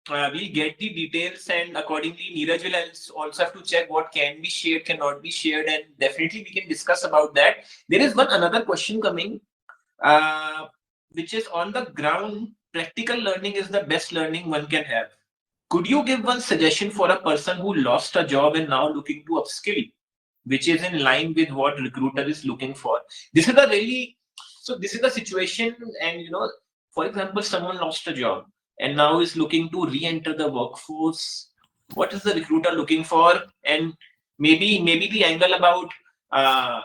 we'll get the details, and accordingly Neeraj will also have to check what can be shared, cannot be shared, and definitely we can discuss about that. There is one another question coming, uh, which is, on the ground, practical learning is the best learning one can have. Could you give one suggestion for a person who lost a job and now looking to upskill, which is in line with what recruiter is looking for? This is a really, so this is the situation, and for example, someone lost a job and now is looking to re-enter the workforce. What is the recruiter looking for? And maybe the angle about uh,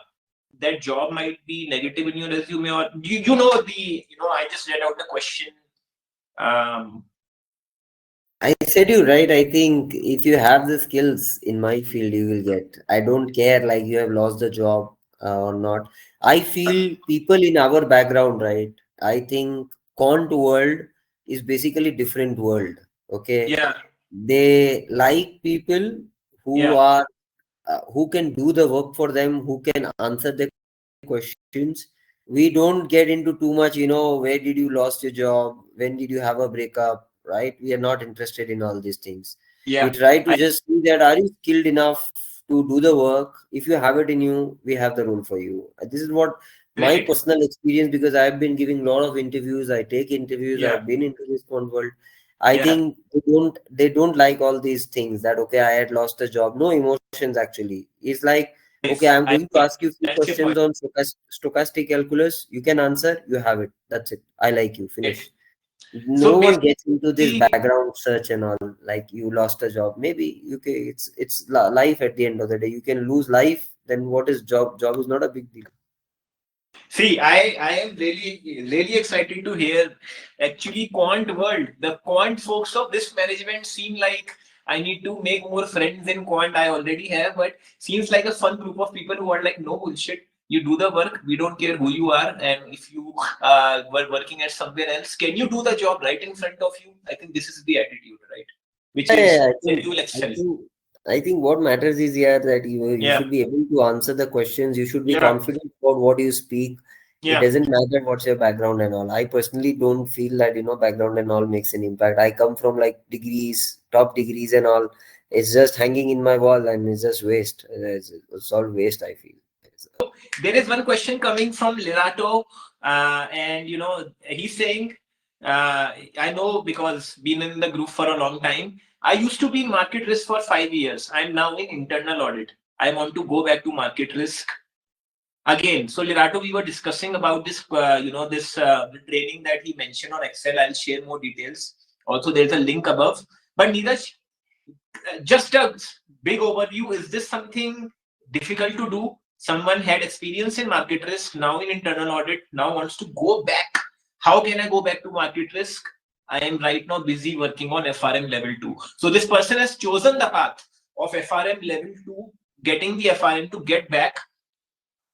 that job might be negative in your resume, or I just read out the question. Um, I said you right. I think if you have the skills in my field, you will get. I don't care like you have lost the job or not. I feel people in our background, right? I think quant world is basically different world. Okay, Yeah, they like people who yeah, are who can do the work for them, who can answer the questions. We don't get into too much, where did you lost your job? When did you have a breakup? Right? We are not interested in all these things. We yeah. try to I just see that are you skilled enough to do the work? If you have it in you, we have the role for you. This is what my great. personal experience, because I've been giving a lot of interviews. I take interviews. Yeah, I've been into this quant world. I yeah. think they don't like all these things that okay, I had lost a job. No emotions actually. It's like okay, I'm Nice. going to I ask you agree. a few That's your questions point. on stochastic calculus. You can answer, you have it. That's it. I like you. Great. Finish. So No one basically, gets into this background search and all. Like you lost a job. Maybe it's life at the end of the day. You can lose life. Then what is job? Job is not a big deal. see, I am really excited to hear actually quant world. The quant folks of this management seem like I need to make more friends in quant. I already have, but seems like a fun group of people who are like, no bullshit. You do the work. We don't care who you are, and if you were working at somewhere else, can you do the job right in front of you? I think this is the attitude, right? Which Yeah, is yeah, where you will I excel. think I think what matters is here that you Yeah, should be able to answer the questions. You should be yeah, confident about what you speak. It yeah. doesn't matter what's your background and all. I personally don't feel that background and all makes an impact. I come from like degrees, top degrees and all. It's just hanging in my wall and it's just waste. It's all waste. I feel. There is one question coming from Lerato, and he's saying, I know because been in the group for a long time. I used to be in market risk for 5 years. I'm now in internal audit. I want to go back to market risk again. So Lerato, we were discussing about this, this the training that he mentioned on Excel. I'll share more details. Also, there's a link above. But Neeraj, just a big overview. Is this something difficult to do? Someone had experience in market risk, now in internal audit, now wants to go back. How can I go back to market risk? I am right now busy working on FRM level 2. So this person has chosen the path of FRM level 2, getting the FRM to get back.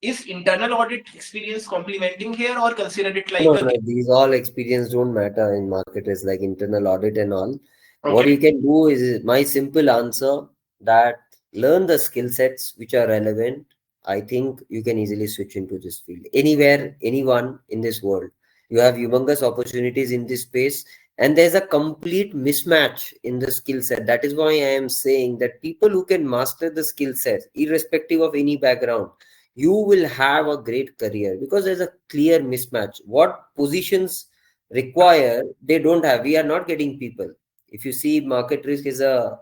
Is internal audit experience complementing here, or consider it No, like a no, these all experience don't matter in market risk like internal audit and all. What you okay? can do is my simple answer that learn the skill sets which are relevant. I think you can easily switch into this field. Anywhere, anyone in this world. You have humongous opportunities in this space, and there's a complete mismatch in the skill set. That is why I am saying that people who can master the skill sets, irrespective of any background, you will have a great career because there's a clear mismatch. What positions require, they don't have. We are not getting people. If you see market risk is a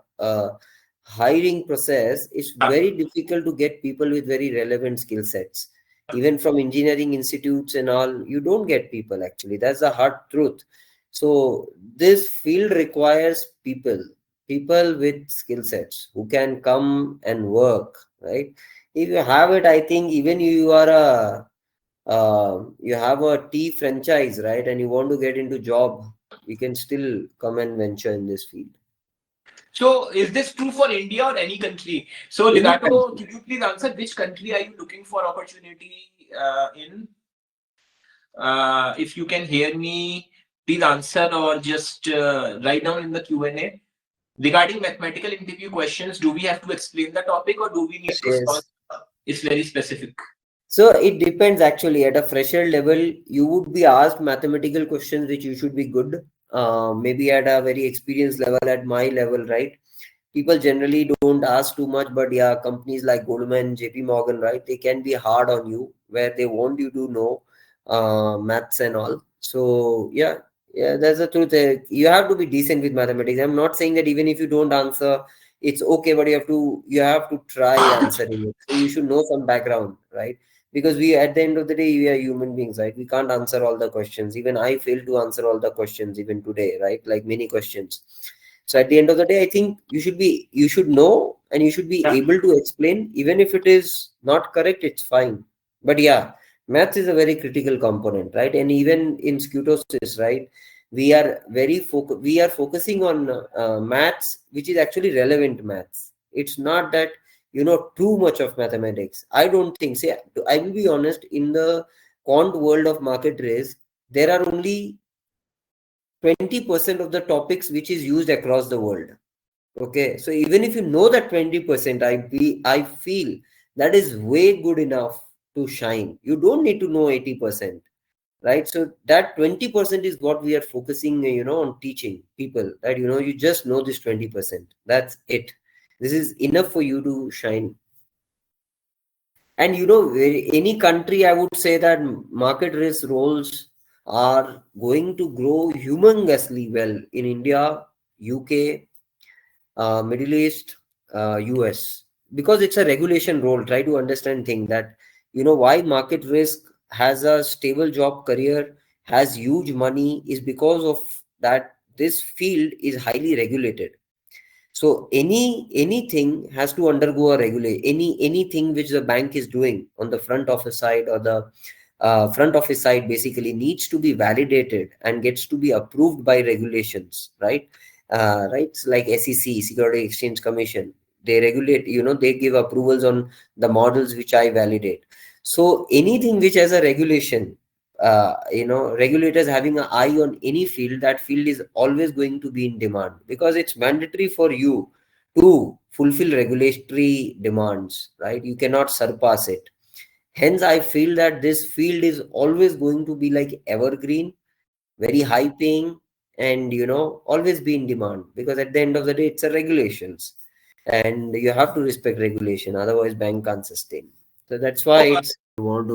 hiring process, it's Yeah, very difficult to get people with very relevant skill sets. Even from engineering institutes and all, you don't get people actually. That's the hard truth. So this field requires people with skill sets who can come and work, right? If you have it, I think even you are you have a tea franchise, right? And you want to get into job, you can still come and venture in this field. so is this true for India or any country? So Any Ligato, country. could you please answer which country are you looking for opportunity in? If you can hear me, please answer or just write down in the Q&A. Regarding mathematical interview questions, do we have to explain the topic or do we need to solve? Yes. It's very specific. So it depends actually. At a fresher level, you would be asked mathematical questions which you should be good. Maybe at a very experienced level, at my level, right? People generally don't ask too much, but yeah, companies like Goldman, JP Morgan, right? They can be hard on you where they want you to know maths and all. So yeah, that's the truth. You have to be decent with mathematics. I'm not saying that even if you don't answer, it's okay, but you have to try answering it. So you should know some background, right? Because we at the end of the day we are human beings, right? We can't answer all the questions. Even I fail to answer all the questions even today, right? Like many questions. So at the end of the day, I think you should know and you should be Yeah. able to explain. Even if it is not correct, it's fine. But yeah, math is a very critical component, right? And even in scutosis, right? We are we are focusing on maths which is actually relevant maths. It's not that you know too much of mathematics. I don't think. Say, I will be honest, in the quant world of market risk, there are only 20% of the topics which is used across the world. Okay, so even if you know that 20%, I feel that is way good enough to shine. You don't need to know 80%, right? So that 20% is what we are focusing, you know, on teaching people, that you know, you just know this 20%. That's it. This is enough for you to shine. And you know, any country, I would say that market risk roles are going to grow humongously well in India, UK, Middle East, US, because it's a regulation role. Try to understand thing that you know why market risk has a stable job career, has huge money, is because of that this field is highly regulated. So anything has to undergo a regulate. Anything which the bank is doing on the front office side, or the front office side, basically needs to be validated and gets to be approved by regulations, right? Right, like SEC, Security Exchange Commission, they regulate. You know, they give approvals on the models which I validate. So anything which has a regulation, you know, regulators having an eye on any field, that field is always going to be in demand, because it's mandatory for you to fulfill regulatory demands, right? You cannot surpass it. Hence I feel that this field is always going to be like evergreen, very high paying, and you know, always be in demand, because at the end of the day it's a regulations, and you have to respect regulation, otherwise bank can't sustain. So that's why So, it's you want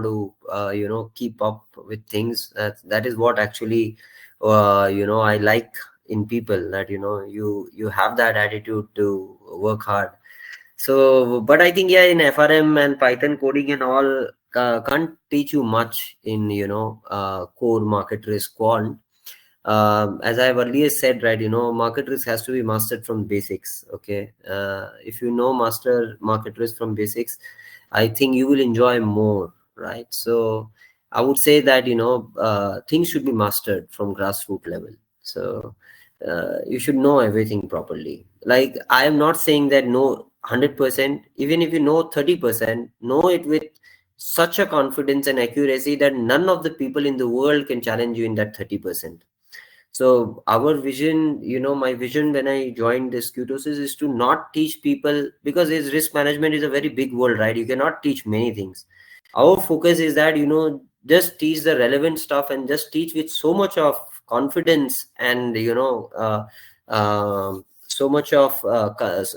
to you know, keep up with things. That is what actually you know, I like in people, that you know, you have that attitude to work hard. So but I think, yeah, in FRM and Python coding and all, can't teach you much in, you know, core market risk quant. As I've earlier said, right, you know, market risk has to be mastered from basics. Okay, if you know, master market risk from basics, I think you will enjoy more, right? So I would say that, you know, things should be mastered from grassroots level. So you should know everything properly. Like, I am not saying that no 100%. Even if you know 30%, know it with such a confidence and accuracy that none of the people in the world can challenge you in that 30%. So our vision, you know, my vision when I joined this Q2SIS is to not teach people, because this risk management is a very big world, right? You cannot teach many things. Our focus is that, you know, just teach the relevant stuff, and just teach with so much of confidence, and you know, so much of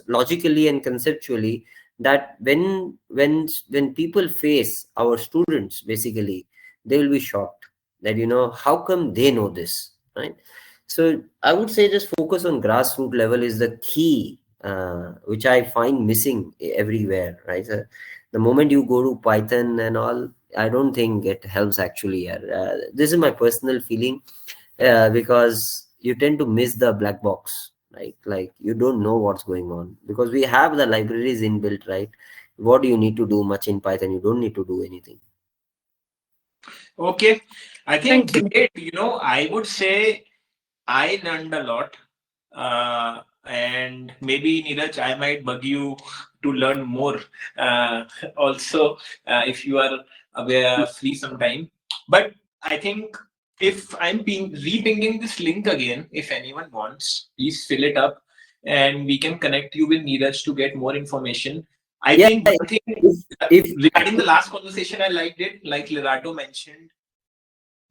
logically and conceptually, that when people face our students, basically they will be shocked that, you know, how come they know this, right? So I would say just focus on grassroots level is the key, which I find missing everywhere, right? So the moment you go to Python and all, I don't think it helps actually. This is my personal feeling, because you tend to miss the black box, right? Like, you don't know what's going on, because we have the libraries inbuilt, right? What do you need to do much in Python? You don't need to do anything. okay, I think great. You know, I would say I learned a lot, and maybe Neeraj, I might bug you to learn more. Uh, also, if you are aware, free sometime. But I think if I'm repinging this link again, if anyone wants, please fill it up, and we can connect you with Neeraj to get more information. I Yeah, think one thing if regarding the last conversation, I liked it. Like Lerato mentioned,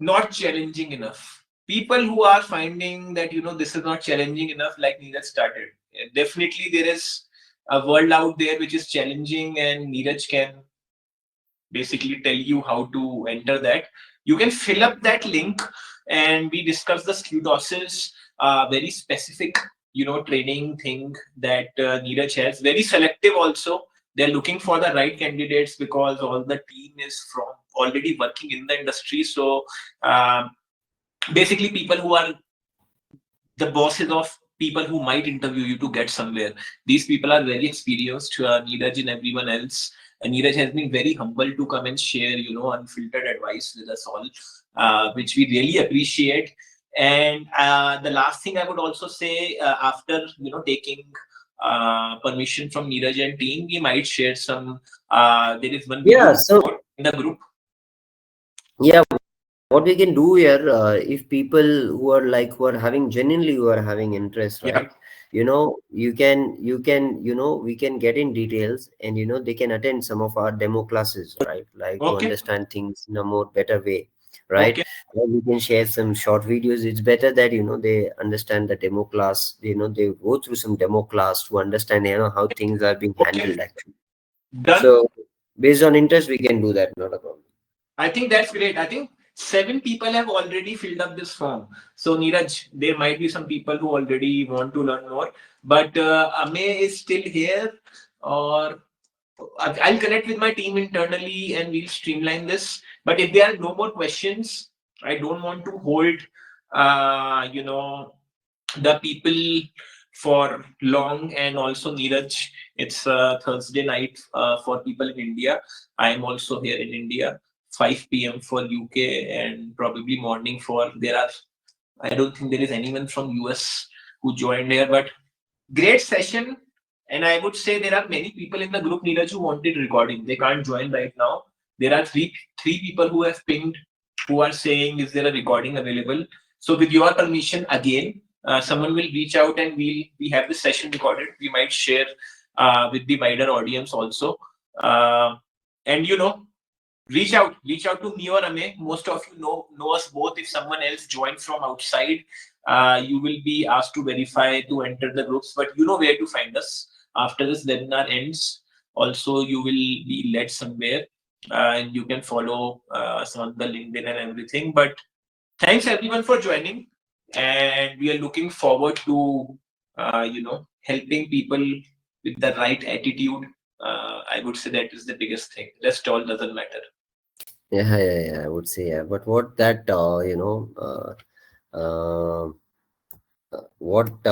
not challenging enough. People who are finding that, you know, this is not challenging enough, like Neeraj started. Definitely, there is a world out there which is challenging, and Neeraj can basically tell you how to enter that. You can fill up that link, and we discuss the Q2SIS, very specific, you know, training thing that Neeraj has. Very selective also. They're looking for the right candidates because all the team is from already working in the industry. So um, basically, people who are the bosses of people who might interview you to get somewhere. These people are very experienced. Neeraj and everyone else. Neeraj has been very humble to come and share, you know, unfiltered advice with us all, which we really appreciate. And the last thing I would also say, after taking permission from Neeraj and team, we might share some. There is one video Yeah, so in the group. yeah, what we can do here, if people who are having genuinely who are having interest, Yeah. right? We can get in details, and they can attend some of our demo classes, right? Like to Okay. understand things in a more better way, right? Okay. Or we can share some short videos. It's better that they understand the demo class. They go through some demo class to understand how things are being Okay. handled actually. Done. So based on interest, we can do that. Not a problem. I think that's great. I think 7 people have already filled up this form. So Neeraj, there might be some people who already want to learn more, but Ame is still here, or I'll connect with my team internally and we'll streamline this. But if there are no more questions, I don't want to hold, uh, you know, the people for long. And also Neeraj, it's Thursday night for people in India. I am also here in India, 5 p.m. for UK, and probably morning for there are. I don't think there is anyone from US who joined here, but great session. And I would say there are many people in the group, Neeraj, who wanted recording. They can't join right now. There are three people who have pinged, who are saying, is there a recording available? So with your permission, again, someone will reach out and we have this session recorded. We might share with the wider audience also. Uh, and reach out to me or Ame. Most of you know us both. If someone else joined from outside, you will be asked to verify to enter the groups, but you know where to find us. After this webinar ends, also you will be led somewhere, and you can follow some of the LinkedIn and everything. But thanks everyone for joining, and we are looking forward to helping people with the right attitude. I would say that is the biggest thing. Rest all doesn't matter. Yeah, I would say, yeah. But what that uh, what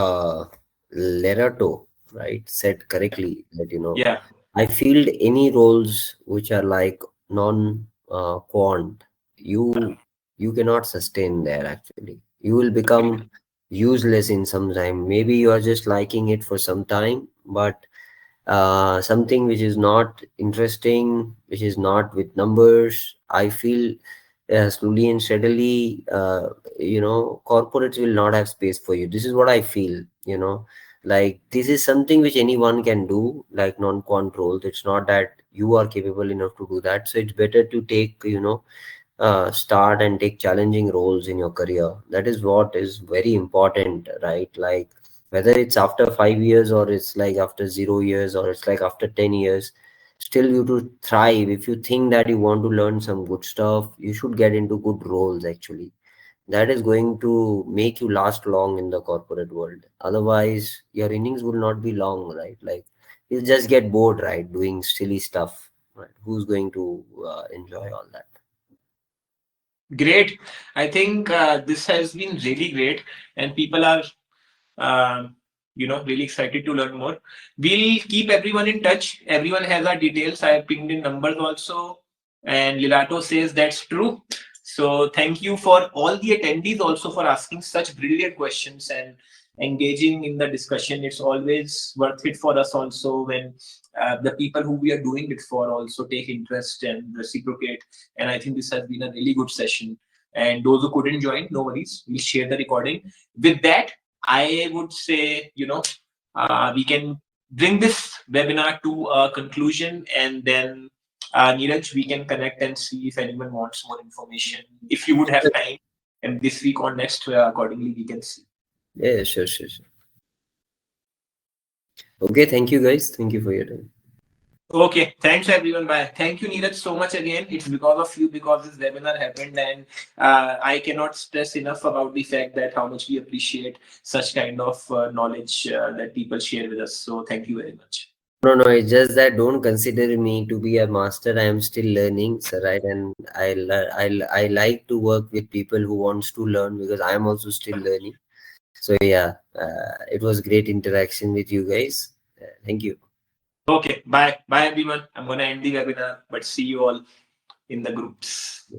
Lerato, right, said correctly, that Yeah. I feel any roles which are like non quant, you cannot sustain there actually. You will become useless in some time. Maybe you are just liking it for some time, but something which is not interesting, which is not with numbers, I feel slowly and steadily, corporates will not have space for you. This is what I feel. Like this is something which anyone can do, like non-quant roles. It's not that you are capable enough to do that. So it's better to take, start and take challenging roles in your career. That is what is very important, right? Like whether it's after 5 years, or it's like after 0 years, or it's like after 10 years, still you to thrive. If you think that you want to learn some good stuff, you should get into good roles actually. That is going to make you last long in the corporate world. Otherwise your innings will not be long, right? Like you'll just get bored, right, doing silly stuff, right? Who's going to enjoy all that? Great. I think this has been really great, and people are, really excited to learn more. We'll keep everyone in touch. Everyone has our details. I have pinged in numbers also, and Lilato says that's true. So thank you for all the attendees also for asking such brilliant questions and engaging in the discussion. It's always worth it for us also when the people who we are doing it for also take interest and reciprocate. And I think this has been a really good session. And those who couldn't join, no worries. We'll share the recording. With that, I would say, we can bring this webinar to a conclusion, and then Neeraj, we can connect and see if anyone wants more information. If you would have time, and this week or next, accordingly, we can see. Yeah, sure. Okay, thank you guys, thank you for your time. Okay, thanks everyone. Bye. Thank you, Neeraj, so much again. It's because of you, because this webinar happened, and I cannot stress enough about the fact that how much we appreciate such kind of knowledge that people share with us. So, thank you very much. No, it's just that don't consider me to be a master. I am still learning, sir, right? And I like to work with people who wants to learn, because I am also still learning. So yeah, it was great interaction with you guys. Thank you. Okay, bye. Bye, everyone. I'm going to end the webinar, but see you all in the groups.